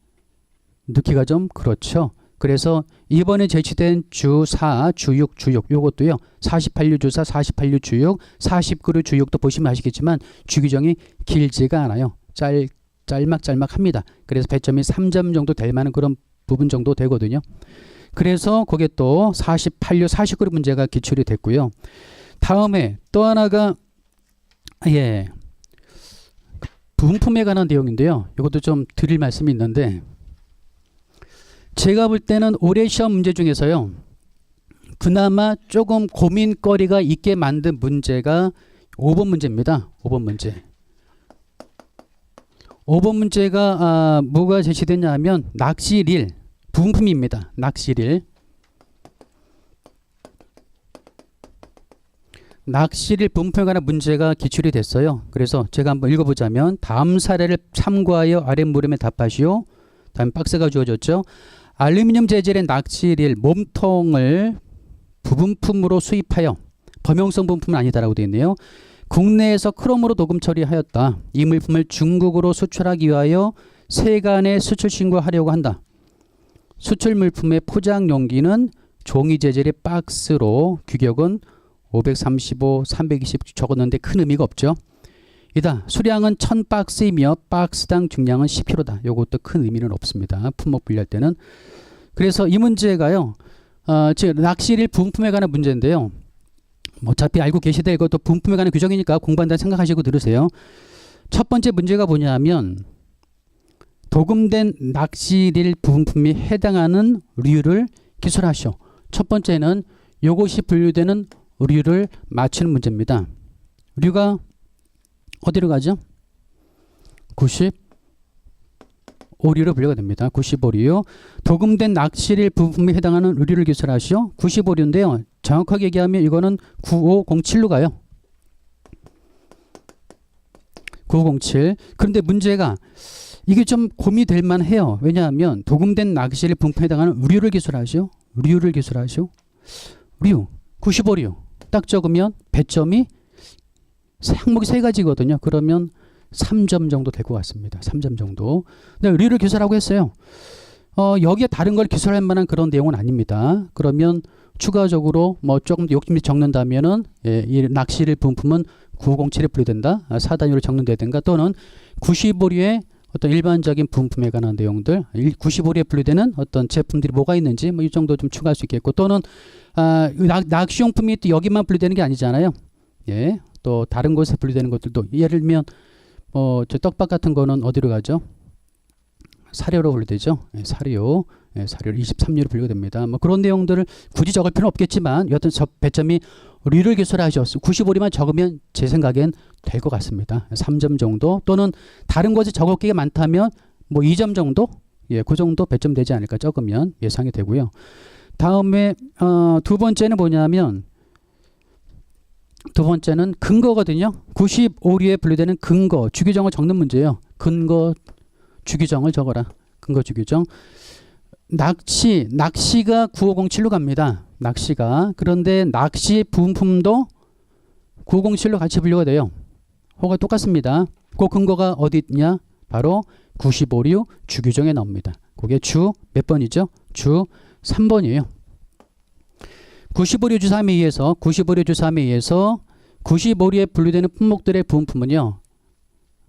넣기가 좀 그렇죠. 그래서 이번에 제시된 주 4, 주 6, 주 6 요것도요. 48류 주 4, 48류 주 6, 49류 주 6도 보시면 아시겠지만 주규정이 길지가 않아요. 짤막합니다. 그래서 배점이 3점 정도 될 만한 그런 부분 정도 되거든요. 그래서 거기에 또 48류, 49류 문제가 기출이 됐고요. 다음에 또 하나가 부품에 관한 내용인데요. 이것도 좀 드릴 말씀이 있는데 제가 볼 때는 올해 시험 문제 중에서요. 그나마 조금 고민거리가 있게 만든 문제가 5번 문제입니다. 5번 문제. 5번 문제가 뭐가 제시됐냐 하면 낚시릴 부품입니다. 낚시릴 부품에 관한 문제가 기출이 됐어요. 그래서 제가 한번 읽어보자면 다음 사례를 참고하여 아래 물음에 답하시오. 다음 박스가 주어졌죠. 알루미늄 재질의 낚시릴 몸통을 부분품으로 수입하여 범용성 부품은 아니다라고 되어 있네요. 국내에서 크롬으로 도금 처리하였다. 이 물품을 중국으로 수출하기 위하여 세관에 수출 신고하려고 한다. 수출 물품의 포장 용기는 종이 재질의 박스로 규격은 535, 320 적었는데 큰 의미가 없죠. 이다. 수량은 1000박스이며 박스당 중량은 10kg다. 이것도 큰 의미는 없습니다. 품목 분류할 때는. 그래서 이 문제가요. 즉 낚시릴 부품에 관한 문제인데요. 어차피 알고 계시다. 이것도 부품에 관한 규정이니까 공부한다 생각하시고 들으세요. 첫 번째 문제가 뭐냐면 도금된 낚시릴 부품이 해당하는 류를 기술하시오. 첫 번째는 이것이 분류되는 류를 맞추는 문제입니다. 류가 어디로 가죠? 95류로 분류가 됩니다. 95류. 도금된 낚시릴 부품에 해당하는 류를 기술하시오. 95류인데요. 정확하게 얘기하면 이거는 9507로 가요. 9507. 그런데 문제가 이게 좀 고민이 될 만해요. 왜냐하면 도금된 낚시를 분품에 해당하는 의류를 기술하죠. 의류를 기술하죠. 의류 95류 딱 적으면 배점이 항목이 세 가지거든요. 그러면 3점 정도 될 것 같습니다. 3점 정도. 근데 의류를 기술하고 했어요. 여기에 다른 걸 기술할 만한 그런 내용은 아닙니다. 그러면 추가적으로 뭐 조금 욕심이 적는다면은 이 낚시를 분품은 9507에 분류된다. 4단위로 적는다든가 또는 95류의 어떤 일반적인 분품에 관한 내용들 95류에 분류되는 어떤 제품들이 뭐가 있는지 뭐 이 정도 좀 추가할 수 있겠고 또는 낚시용품이 또 여기만 분류되는 게 아니잖아요. 예, 또 다른 곳에 분류되는 것들도 예를 들면 저 떡밥 같은 거는 어디로 가죠? 사료로 분류되죠. 예, 사료 23류로 분류가 됩니다. 뭐 그런 내용들을 굳이 적을 필요는 없겠지만 여하튼 배점이 류를 기술하셨어 95류만 적으면 제 생각엔 될 것 같습니다. 3점 정도 또는 다른 것이 적을 게 많다면 뭐 2점 정도 그 정도 배점 되지 않을까 적으면 예상이 되고요. 다음에 두 번째는 뭐냐면 두 번째는 근거거든요. 95류에 분류되는 근거 주규정을 적는 문제예요. 근거 주규정을 적어라. 근거 주규정. 낚시가 9507로 갑니다. 낚시가. 그런데 낚시 분품도 9507로 같이 분류가 돼요. 호가 똑같습니다. 그 근거가 어디 있냐? 바로 95류 주규정에 나옵니다. 그게 주 몇 번이죠? 주 3번이에요. 95류 주 3에 의해서 95류 주 3에 의해서 95류에 분류되는 품목들의 분품은요.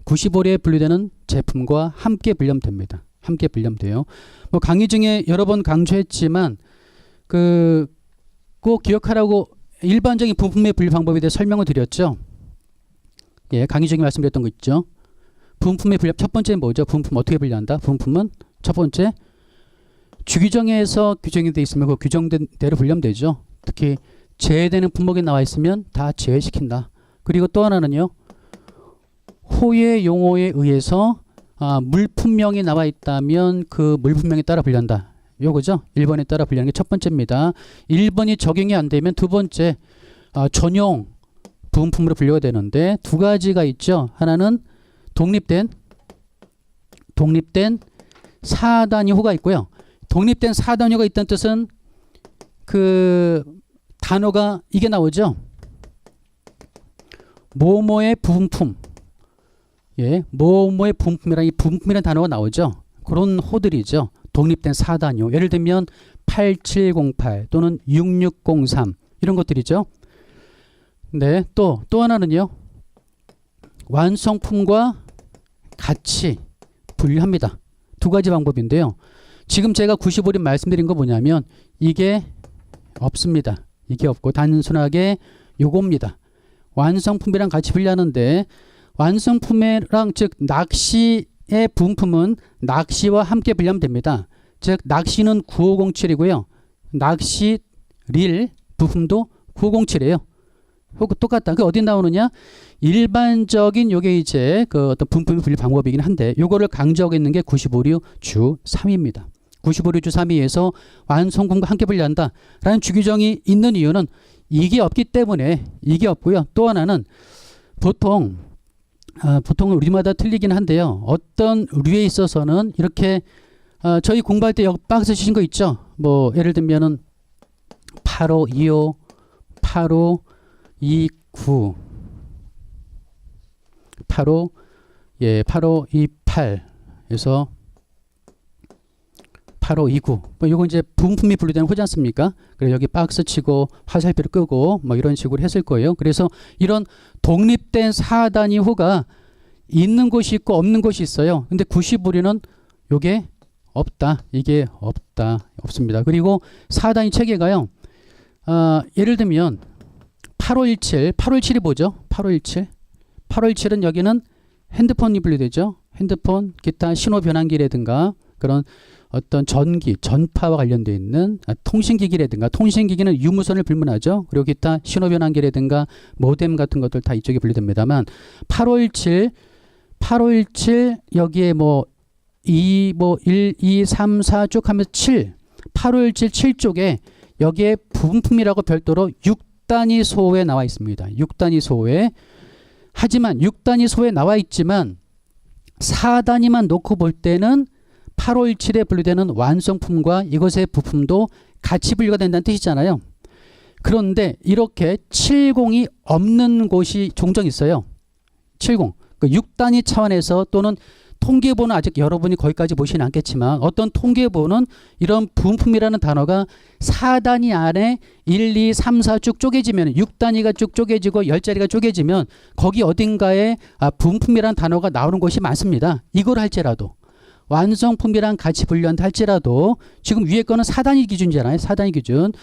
95류에 분류되는 제품과 함께 분류됩니다. 함께 분류돼요. 뭐 강의 중에 여러 번 강조했지만 꼭 기억하라고 일반적인 부품의 분류 방법에 대해 설명을 드렸죠. 예, 강의 중에 말씀드렸던 거 있죠. 부품의 분류 첫 번째는 뭐죠? 부품 어떻게 분류한다? 부품은 첫 번째 주규정에서 규정이 되어 있으면 그 규정된 대로 분류하면 되죠. 특히 제외되는 품목이 나와 있으면 다 제외시킨다. 그리고 또 하나는요. 호의 용어에 의해서 물품명이 나와 있다면 그 물품명에 따라 분류한다. 요거죠. 1번에 따라 분류하는 게 첫 번째입니다. 1번이 적용이 안 되면 두 번째 전용 부품으로 분류가 되는데 두 가지가 있죠. 하나는 독립된 4단위호가 있고요. 독립된 4단위호가 있다는 뜻은 그 단어가 이게 나오죠. 뭐뭐의 부품. 예, 뭐뭐의 부품이라는 이 부품이라는 단어가 나오죠. 그런 호들이죠. 독립된 4단위호. 예를 들면 8708 또는 6603 이런 것들이죠. 네, 또 하나는요. 완성품과 같이 분류합니다. 두 가지 방법인데요. 지금 제가 95류 말씀드린 거 뭐냐면 이게 없습니다. 이게 없고 단순하게 요겁니다. 완성품이랑 같이 분류하는데 완성품이랑 즉 낚시의 부품은 낚시와 함께 분류하면 됩니다. 즉 낚시는 9507이고요. 낚시릴 부품도 9507이에요. 똑같다. 그 어디 나오느냐? 일반적인 요게 이제 그 어떤 분품 분류 방법이긴 한데 요거를 강조하고 있는 게 95류 주 3입니다. 95류 주 3위에서 완성품과 함께 분류한다. 라는 주규정이 있는 이유는 이게 없기 때문에 이게 없고요. 또 하나는 보통 우리마다 틀리긴 한데요. 어떤 류에 있어서는 이렇게 저희 공부할 때 여기 박스 주신 거 있죠. 뭐 예를 들면은 8525 8529 8528에서 8529 뭐 요거 이제 부품이 분류되는 호지 않습니까? 그래서 여기 박스 치고 화살표를 끄고 뭐 이런 식으로 했을 거예요. 그래서 이런 독립된 4단위 호가 있는 곳이 있고 없는 곳이 있어요. 근데 95류는 요게 없다. 이게 없습니다. 그리고 4단위 체계가요. 예를 들면 8517이 뭐죠? 8517은 여기는 핸드폰이 분류되죠. 핸드폰, 기타 신호 변환기라든가 그런 어떤 전파와 관련되어 있는 통신기기라든가 통신기기는 유무선을 불문하죠. 그리고 기타 신호 변환기라든가 모뎀 같은 것들 다 이쪽에 분류됩니다만 8517 여기에 뭐 1, 2, 3, 4 쭉 하면서 8517 7쪽에 여기에 부품이라고 별도로 6단위 소호에 나와 있습니다. 6단위 소호에 하지만 6단위 소에 나와 있지만 4단위만 놓고 볼 때는 857에 분류되는 완성품과 이것의 부품도 같이 분류가 된다는 뜻이잖아요. 그런데 이렇게 70이 없는 곳이 종종 있어요. 70. 그 6단위 차원에서 또는 통계보는 아직 여러분이 거기까지 보시진 않겠지만 어떤 통계보는 이런 부품이라는 단어가 4단위 안에 1, 2, 3, 4 쭉 쪼개지면 6단위가 쭉 쪼개지고 10자리가 쪼개지면 거기 어딘가에 부품이라는 단어가 나오는 곳이 많습니다. 이걸 할지라도 완성품이랑 같이 분류한다 할지라도 지금 위에 거는 4단위 기준이잖아요. 4단위 기준.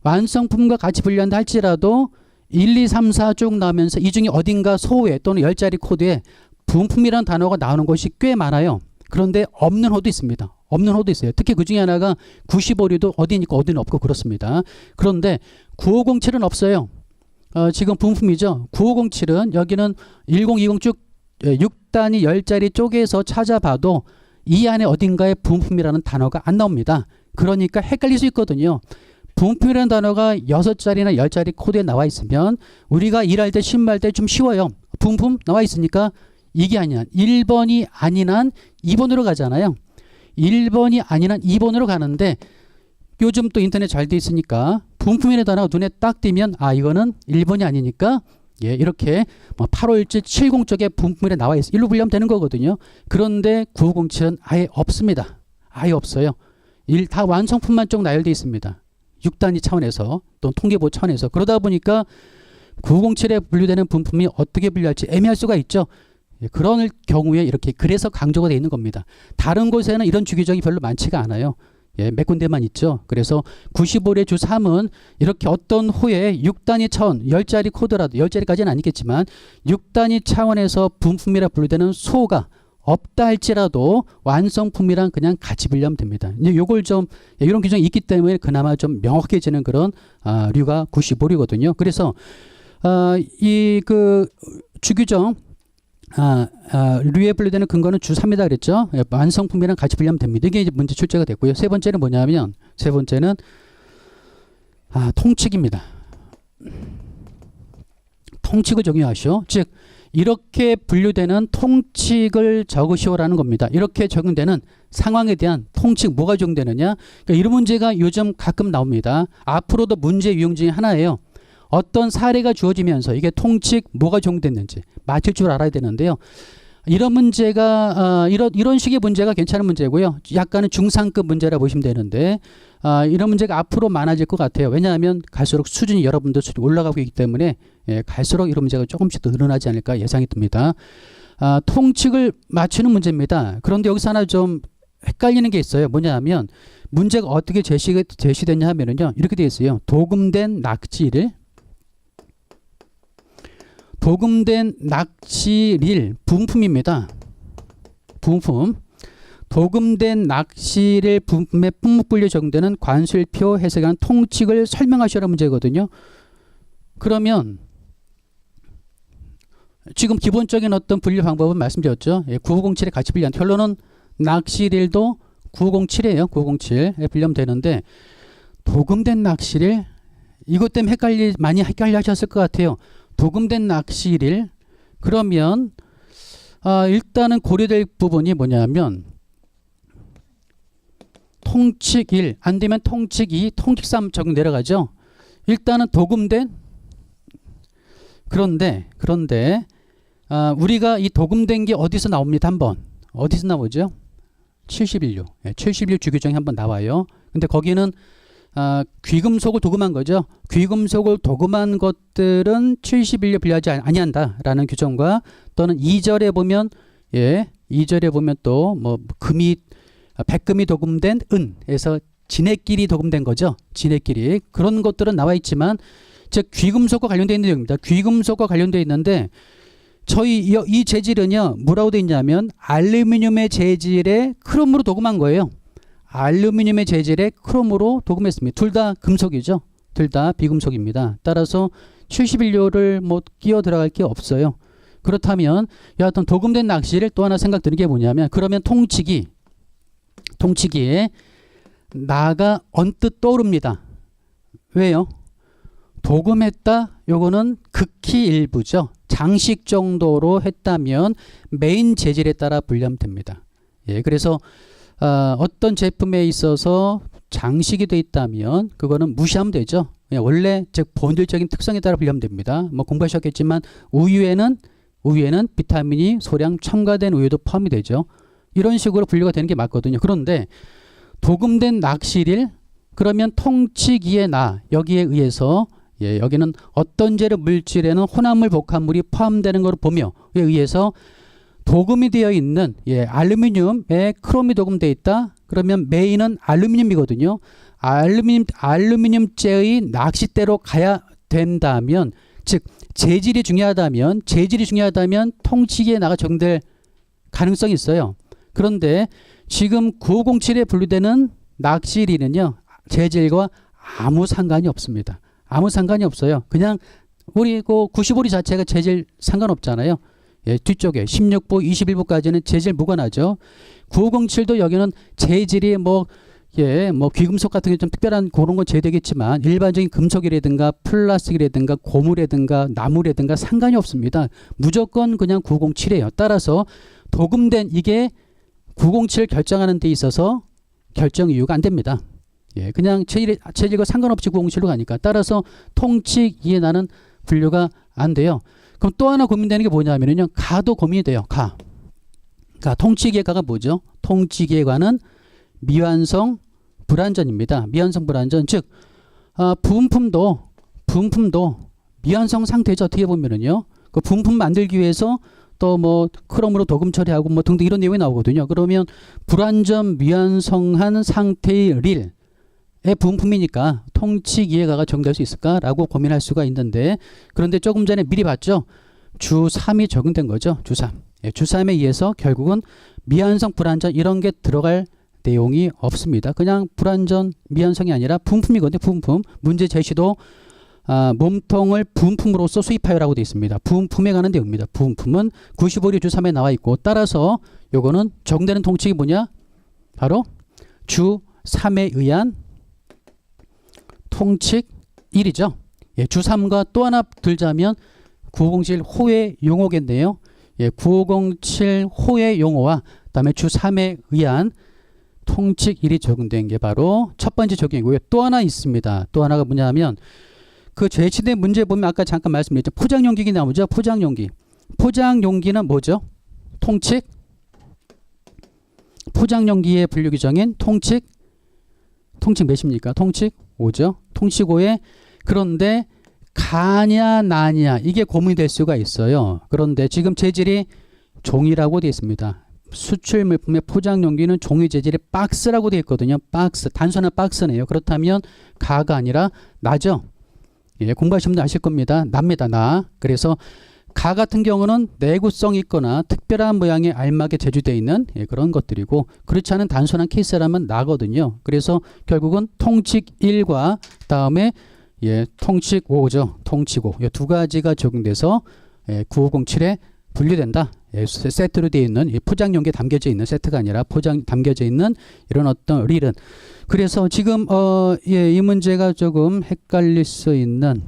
완성품과 같이 분류한다 할지라도 1, 2, 3, 4 쭉 나오면서 이 중에 어딘가 소호에 또는 10자리 코드에 부품이라는 단어가 나오는 것이 꽤 많아요. 그런데 없는 호도 있습니다. 없는 호도 있어요. 특히 그 중에 하나가 95류도 어디는 있고 어디는 없고 그렇습니다. 그런데 9507은 없어요. 지금 부품이죠. 9507은 여기는 1020 쭉 6단위 10자리 쪼개서 찾아봐도 이 안에 어딘가에 부품이라는 단어가 안 나옵니다. 그러니까 헷갈릴 수 있거든요. 부품이라는 단어가 6자리나 10자리 코드에 나와 있으면 우리가 일할 때 신고할 때 좀 쉬워요. 부품 나와 있으니까 이게 아니야. 1번이 아닌 한 2번으로 가잖아요. 1번이 아닌 한 2번으로 가는데 요즘 또 인터넷 잘 돼 있으니까 부품이라는 단어가 눈에 딱 띄면 아 이거는 1번이 아니니까 예, 이렇게 857, 70 쪽에 부품이 나와 있어. 일로 분류하면 되는 거거든요. 그런데 9507은 아예 없습니다. 아예 없어요. 다 완성품만 쪽 나열되어 있습니다. 6단위 차원에서 또 통계보 차원에서 그러다 보니까 907에 분류되는 부품이 어떻게 분류할지 애매할 수가 있죠. 예, 그런 경우에 이렇게 그래서 강조가 되어 있는 겁니다. 다른 곳에는 이런 주기적이 별로 많지가 않아요. 예, 몇 군데만 있죠. 그래서 95의 주 3은 이렇게 어떤 호에 6단위 차원 10자리 코드라도 10자리까지는 아니겠지만 6단위 차원에서 부품이라 분류되는 소가 없다 할지라도 완성품이랑 그냥 같이 분류하면 됩니다. 이제 요걸 좀 이런 규정이 있기 때문에 그나마 좀 명확해지는 그런 류가 95류거든요. 그래서 이 그 주규정 류에 분류되는 근거는 주 3이다 그랬죠. 예, 완성품이랑 같이 분류하면 됩니다. 이게 이제 문제 출제가 됐고요. 세 번째는 뭐냐면 세 번째는 통칙입니다. 통칙을 적용하시오. 즉 이렇게 분류되는 통칙을 적으시오라는 겁니다. 이렇게 적용되는 상황에 대한 통칙 뭐가 적용되느냐. 그러니까 이런 문제가 요즘 가끔 나옵니다. 앞으로도 문제 유형 중에 하나예요. 어떤 사례가 주어지면서 이게 통칙 뭐가 적용됐는지 맞힐 줄 알아야 되는데요. 이런 문제가 이런 식의 문제가 괜찮은 문제고요. 약간은 중상급 문제라 보시면 되는데 이런 문제가 앞으로 많아질 것 같아요. 왜냐하면 갈수록 수준이 여러분들 수준이 올라가고 있기 때문에 예, 갈수록 이런 문제가 조금씩 더 늘어나지 않을까 예상이 듭니다. 통칙을 맞추는 문제입니다. 그런데 여기서 하나 좀 헷갈리는 게 있어요. 뭐냐면 문제가 어떻게 제시됐냐 하면은요. 이렇게 되어 있어요. 도금된 낙지를 도금된 낚시릴 부품입니다. 부품. 도금된 낚시릴 부품의 품목분류 적용되는 관술표 해석하는 통칙을 설명하시라는 문제거든요. 그러면 지금 기본적인 어떤 분류 방법은 말씀드렸죠. 9507에 같이 분류한 결론은 낚시릴도 907이에요. 907에 분류하면 되는데 도금된 낚시릴 이것 때문에 많이 헷갈려 하셨을 것 같아요. 도금된 낚시릴 그러면 일단은 고려될 부분이 뭐냐면 통칙 1 안되면 통칙 2 통칙 3 적용 내려가죠. 일단은 도금된 그런데 우리가 이 도금된 게 어디서 나옵니다. 한번 어디서 나오죠. 71류 71류 주규정이 한번 나와요. 근데 거기는 귀금속을 도금한 거죠. 귀금속을 도금한 것들은 71류 분류하지 아니한다라는 규정과 또는 2절에 보면 2절에 보면 또 뭐 금이 백금이 도금된 은에서 진액끼리 도금된 거죠. 진액끼리 그런 것들은 나와 있지만 즉 귀금속과 관련되어 있는 내용입니다. 귀금속과 관련되어 있는데 저희 이 재질은요 뭐라고 되어 있냐면 알루미늄의 재질에 크롬으로 도금한 거예요. 알루미늄의 재질에 크롬으로 도금했습니다. 둘 다 금속이죠. 둘 다 비금속입니다. 따라서 71료를 뭐 끼어 들어갈 게 없어요. 그렇다면 여하튼 도금된 낚시를 또 하나 생각드는 게 뭐냐면 그러면 통치기에 나가 언뜻 떠오릅니다. 왜요? 도금했다. 요거는 극히 일부죠. 장식 정도로 했다면 메인 재질에 따라 분류하면 됩니다. 예, 그래서 어떤 제품에 있어서 장식이 돼 있다면 그거는 무시하면 되죠. 원래 즉 본질적인 특성에 따라 분류하면 됩니다. 뭐 공부하셨겠지만 우유에는 비타민이 소량 첨가된 우유도 포함이 되죠. 이런 식으로 분류가 되는 게 맞거든요. 그런데 도금된 낙실일 그러면 통치기의 나 여기에 의해서 여기는 어떤 재료 물질에는 혼합물 복합물이 포함되는 것으로 보며 에 의해서 도금이 되어 있는 알루미늄에 크롬이 도금되어 있다. 그러면 메인은 알루미늄이거든요. 알루미늄재의 낚싯대로 가야 된다면 즉 재질이 중요하다면 통치기에 나가 적용될 가능성이 있어요. 그런데 지금 9507에 분류되는 낚시리는요. 재질과 아무 상관이 없습니다. 아무 상관이 없어요. 그냥 우리 그 95리 자체가 재질 상관없잖아요. 뒤쪽에 16부, 21부까지는 재질 무관하죠. 9507도 여기는 재질이 뭐 귀금속 같은 게 좀 특별한 그런 건 제외되겠지만 일반적인 금속이라든가 플라스틱이라든가 고무라든가 나무라든가 상관이 없습니다. 무조건 그냥 907이에요. 따라서 도금된 이게 907 결정하는 데 있어서 결정 이유가 안 됩니다. 그냥 재질과 상관없이 907로 가니까 따라서 통치기에 나는 분류가 안 돼요. 그럼 또 하나 고민되는 게 뭐냐면요. 가도 고민이 돼요. 가. 통치기의 가가 뭐죠? 통치기의 가는 미완성 불완전입니다. 미완성 불완전 즉 부품도 미완성 상태죠. 어떻게 보면은요. 그 부품 만들기 위해서 또 뭐 크롬으로 도금 처리하고 뭐 등등 이런 내용이 나오거든요. 그러면 불완전 미완성한 상태의 릴의 부품이니까 통치기의 가가 적용될 수 있을까라고 고민할 수가 있는데 그런데 조금 전에 미리 봤죠. 주 3이 적용된 거죠. 주 3. 주 3에 의해서 결국은 미완성 불완전 이런 게 들어갈 내용이 없습니다. 그냥 불완전 미완성이 아니라 부품이거든요. 부품. 문제 제시도 몸통을 부품으로서 수입하여라고 되어 있습니다. 부품에 관한 내용입니다. 부품은 95리 주 3에 나와 있고 따라서 요거는 적용되는 통칭이 뭐냐? 바로 주 3에 의한 통칙 1이죠. 주 3과 또 하나 들자면 9507 호의 용어겠네요. 9507 호의 용어와 그다음에 주 3에 의한 통칙 1이 적용된 게 바로 첫 번째 적용이고요. 또 하나 있습니다. 또 하나가 뭐냐면 그 제시된 문제 보면 아까 잠깐 말씀드렸죠. 포장용기 나오죠. 포장용기. 포장용기는 뭐죠? 통칙. 포장용기의 분류 규정인 통칙 몇입니까? 통칙 5죠. 통칙 5에 그런데 가냐 나냐 이게 고민이 될 수가 있어요. 그런데 지금 재질이 종이라고 되어 있습니다. 수출 물품의 포장용기는 종이 재질의 박스라고 되어 있거든요. 박스, 단순한 박스네요. 그렇다면 가가 아니라 나죠. 공부하시면 분들 아실 겁니다. 납니다. 나. 그래서 가 같은 경우는 내구성이 있거나 특별한 모양의 알막에 제조되어 있는 그런 것들이고 그렇지 않은 단순한 케이스라면 나거든요. 그래서 결국은 통칙 1과 다음에 통칙 5죠. 통칙 5. 이 두 가지가 적용돼서 9507에 분류된다. 세트로 되어 있는 포장용기에 담겨져 있는 세트가 아니라 담겨져 있는 이런 어떤 릴은 그래서 지금 이 문제가 조금 헷갈릴 수 있는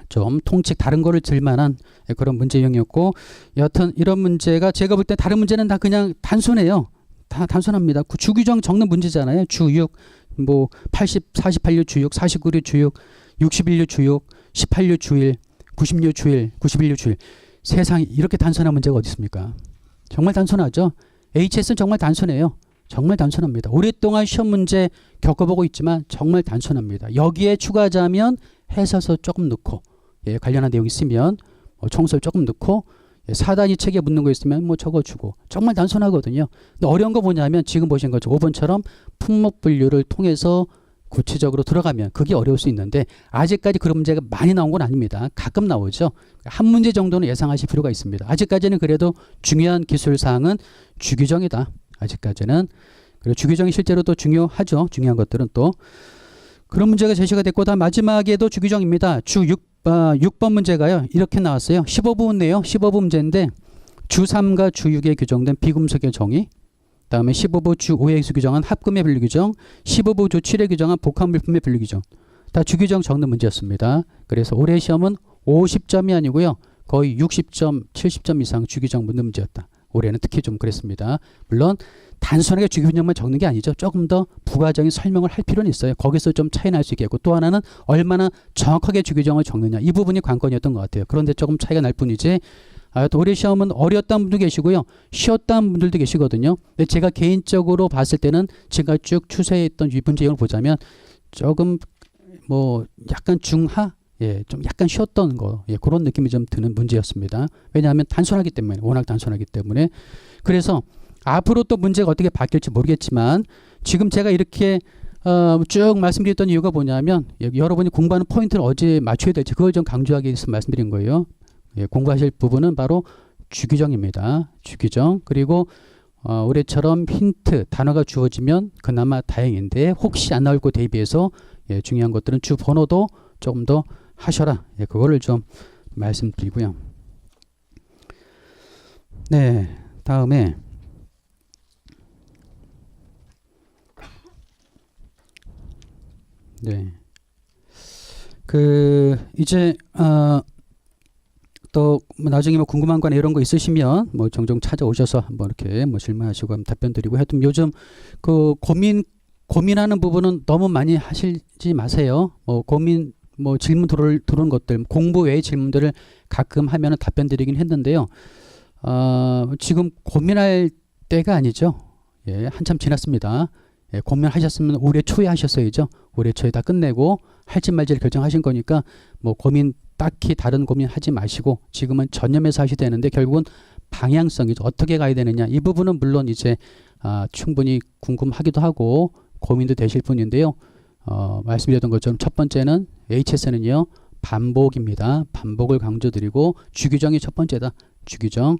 좀 통칙 다른 거를 들만한 그런 문제 유형이었고 여하튼 이런 문제가 제가 볼 때 다른 문제는 다 그냥 단순해요. 다 단순합니다. 주규정 적는 문제잖아요. 주6 뭐 48류 주6 49류 주6 61류 주6 18류 주1 90류 주1 91류 주1 세상에 이렇게 단순한 문제가 어디 있습니까? 정말 단순하죠. HS는 정말 단순해요. 정말 단순합니다. 오랫동안 시험 문제 겪어보고 있지만 정말 단순합니다. 여기에 추가하자면 해서서 조금 넣고 관련한 내용 있으면 총설 조금 넣고 사단위 책에 묻는 거 있으면 뭐 적어주고 정말 단순하거든요. 근데 어려운 거 뭐냐면 지금 보신 것처럼 5번처럼 품목 분류를 통해서 구체적으로 들어가면 그게 어려울 수 있는데 아직까지 그런 문제가 많이 나온 건 아닙니다. 가끔 나오죠. 한 문제 정도는 예상하실 필요가 있습니다. 아직까지는 그래도 중요한 기술사항은 주규정이다. 아직까지는. 그리고 주규정이 실제로 또 중요하죠. 중요한 것들은 또. 그런 문제가 제시가 됐고 다음 마지막에도 주규정입니다. 주 6번 문제가요. 이렇게 나왔어요. 15부인데요. 15부 문제인데 주 3과 주 6에 규정된 비금속의 정의 다음에 15부 주 5에 규정한 합금의 분류 규정 15부 주 7에 규정한 복합물품의 분류 규정 다 주기정 적는 문제였습니다. 그래서 올해 시험은 50점이 아니고요. 거의 60점, 70점 이상 주기정 묻는 문제였다. 올해는 특히 좀 그랬습니다. 물론 단순하게 주기정만 적는 게 아니죠. 조금 더 부가적인 설명을 할 필요는 있어요. 거기서 좀 차이 날 수 있겠고, 또 하나는 얼마나 정확하게 주기정을 적느냐, 이 부분이 관건이었던 것 같아요. 그런데 조금 차이가 날 뿐이지, 또 올해 시험은 어려웠다는 분도 계시고요, 쉬웠다는 분들도 계시거든요. 근데 제가 개인적으로 봤을 때는 제가 쭉 추세했던 이 문제형을 보자면 조금 뭐 약간 중하, 좀 약간 쉬웠던 거, 그런 느낌이 좀 드는 문제였습니다. 왜냐하면 단순하기 때문에, 워낙 단순하기 때문에. 그래서 앞으로 또 문제가 어떻게 바뀔지 모르겠지만, 지금 제가 이렇게 쭉 말씀드렸던 이유가 뭐냐면, 여러분이 공부하는 포인트를 어디에 맞춰야 될지 그걸 좀 강조하기 위해서 말씀드린 거예요. 공부하실 부분은 바로 주기정입니다. 주기정. 그리고 올해처럼 힌트, 단어가 주어지면 그나마 다행인데, 혹시 안 나올 거 대비해서 중요한 것들은 주 번호도 조금 더 하셔라. 그거를 좀 말씀드리고요. 네, 다음에 이제 또 나중에 뭐 궁금한 거나 이런 거 있으시면 뭐 종종 찾아오셔서 뭐 이렇게 뭐 질문하시고 하면 답변 드리고, 하여튼 요즘 그 고민하는 부분은 너무 많이 하시지 마세요. 뭐 질문 들어오는 것들, 공부 외의 질문들을 가끔 하면은 답변 드리긴 했는데요. 지금 고민할 때가 아니죠. 한참 지났습니다. 고민하셨으면 올해 초에 하셨어야죠. 올해 초에 다 끝내고 할지 말지를 결정하신 거니까 뭐 딱히 다른 고민 하지 마시고 지금은 전념해서 하셔야 되는데, 결국은 방향성이죠. 어떻게 가야 되느냐, 이 부분은 물론 이제 충분히 궁금하기도 하고 고민도 되실 분인데요. 말씀드렸던 것처럼 첫 번째는 HS는요, 반복입니다. 반복을 강조드리고, 주기정이 첫 번째다. 주기정.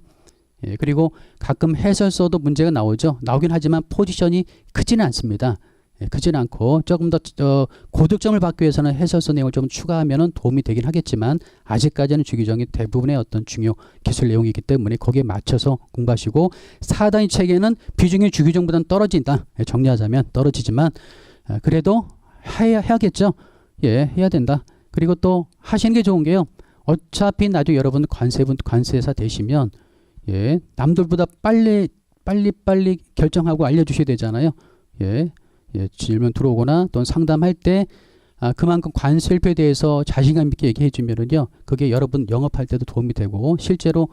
그리고 가끔 해설서도 문제가 나오긴 하지만 포지션이 크지는 않습니다. 크지는 않고, 조금 더 고득점을 받기 위해서는 해설서 내용을 좀 추가하면 도움이 되긴 하겠지만, 아직까지는 주기정이 대부분의 어떤 중요 기술 내용이기 때문에 거기에 맞춰서 공부하시고, 4단위 체계는 비중이 주기정보다는 떨어진다. 정리하자면 떨어지지만 그래도 해야겠죠. 해야 된다. 그리고 또 하시는 게 좋은 게요, 어차피 나중에 여러분 관세사 되시면 남들보다 빨리 결정하고 알려주셔야 되잖아요. 질문 들어오거나 또는 상담할 때 그만큼 관세율표에 대해서 자신감 있게 얘기해 주면은요, 그게 여러분 영업할 때도 도움이 되고, 실제로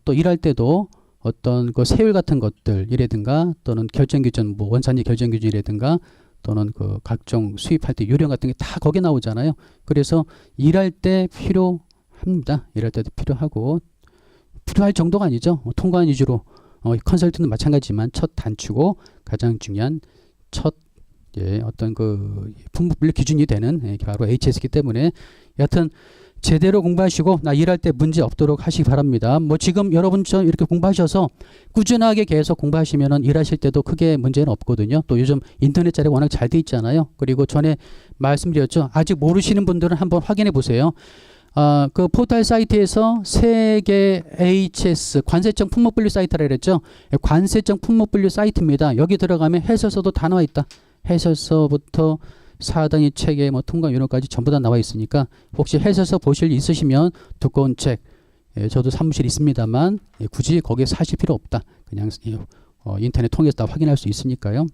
또 일할 때도 어떤 그 세율 같은 것들이라든가, 또는 결정기준, 뭐 원산지 결정기준이라든가, 또는 그 각종 수입할 때 요령 같은 게 다 거기에 나오잖아요. 그래서 일할 때 필요합니다. 일할 때도 필요하고, 필요할 정도가 아니죠. 통관 위주로 컨설팅도 마찬가지지만 첫 단추고 가장 중요한 어떤 그 품목분류 기준이 되는 바로 HS이기 때문에, 여하튼 제대로 공부하시고 나 일할 때 문제 없도록 하시기 바랍니다. 뭐 지금 여러분처럼 이렇게 공부하셔서 꾸준하게 계속 공부하시면은 일하실 때도 크게 문제는 없거든요. 또 요즘 인터넷 자료가 워낙 잘 돼 있잖아요. 그리고 전에 말씀드렸죠. 아직 모르시는 분들은 한번 확인해 보세요. 그 포털 사이트에서 세계 HS 관세청 품목분류 사이트라 그랬죠. 관세청 품목분류 사이트입니다. 여기 들어가면 해설서도 다 나와 있다. 해설서부터 4단위 책에 뭐 통관 요령까지 전부 다 나와 있으니까, 혹시 해설서 보실 일 있으시면 두꺼운 책, 저도 사무실 있습니다만 굳이 거기에 사실 필요 없다. 그냥 인터넷 통해서 다 확인할 수 있으니까요.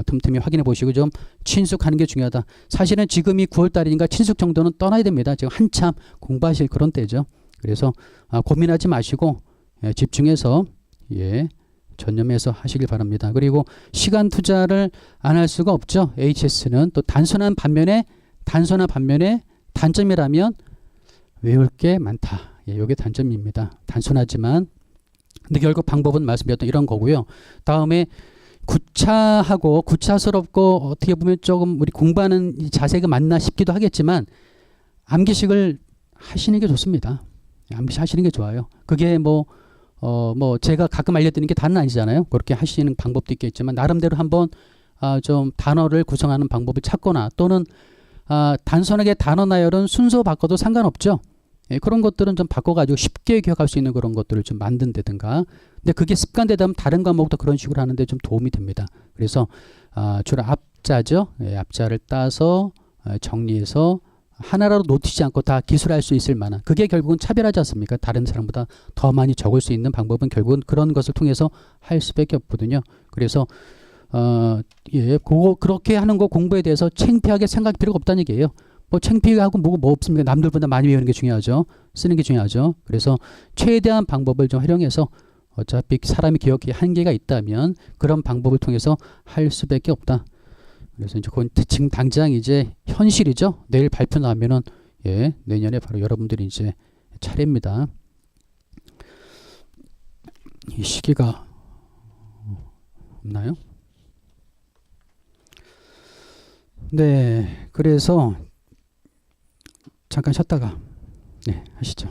틈틈이 확인해 보시고 좀 친숙하는 게 중요하다. 사실은 지금이 9월달이니까 친숙 정도는 떠나야 됩니다. 지금 한참 공부하실 그런 때죠. 그래서 고민하지 마시고 집중해서 전념해서 하시길 바랍니다. 그리고 시간 투자를 안 할 수가 없죠. HS는 또 단순한 반면에 단점이라면 외울 게 많다. 이게 단점입니다. 단순하지만 근데 결국 방법은 말씀드렸던 이런 거고요. 다음에 구차스럽고 어떻게 보면 조금 우리 공부하는 이 자세가 맞나 싶기도 하겠지만, 암기식을 하시는 게 좋습니다. 암기식 하시는 게 좋아요. 그게 뭐 제가 가끔 알려드리는 게 다는 아니잖아요. 그렇게 하시는 방법도 있겠지만, 나름대로 한번 좀 단어를 구성하는 방법을 찾거나, 또는 단순하게 단어 나열은 순서 바꿔도 상관없죠. 그런 것들은 좀 바꿔가지고 쉽게 기억할 수 있는 그런 것들을 좀 만든다든가. 근데 그게 습관되다 보면 다른 과목도 그런 식으로 하는데 좀 도움이 됩니다. 그래서 주로 앞자죠. 앞자를 따서 정리해서 하나라도 놓치지 않고 다 기술할 수 있을 만한, 그게 결국은 차별하지 않습니까? 다른 사람보다 더 많이 적을 수 있는 방법은 결국은 그런 것을 통해서 할 수밖에 없거든요. 그래서 그렇게 하는 거 공부에 대해서 창피하게 생각할 필요가 없다는 얘기예요. 뭐 창피하고 뭐 없습니까? 남들보다 많이 외우는 게 중요하죠. 쓰는 게 중요하죠. 그래서 최대한 방법을 좀 활용해서, 어차피 사람이 기억이 한계가 있다면 그런 방법을 통해서 할 수밖에 없다. 그래서 이제 그건 지금 당장 이제 현실이죠. 내일 발표 나면은 내년에 바로 여러분들이 이제 차례입니다. 이 시기가 없나요? 네, 그래서 잠깐 쉬었다가 하시죠.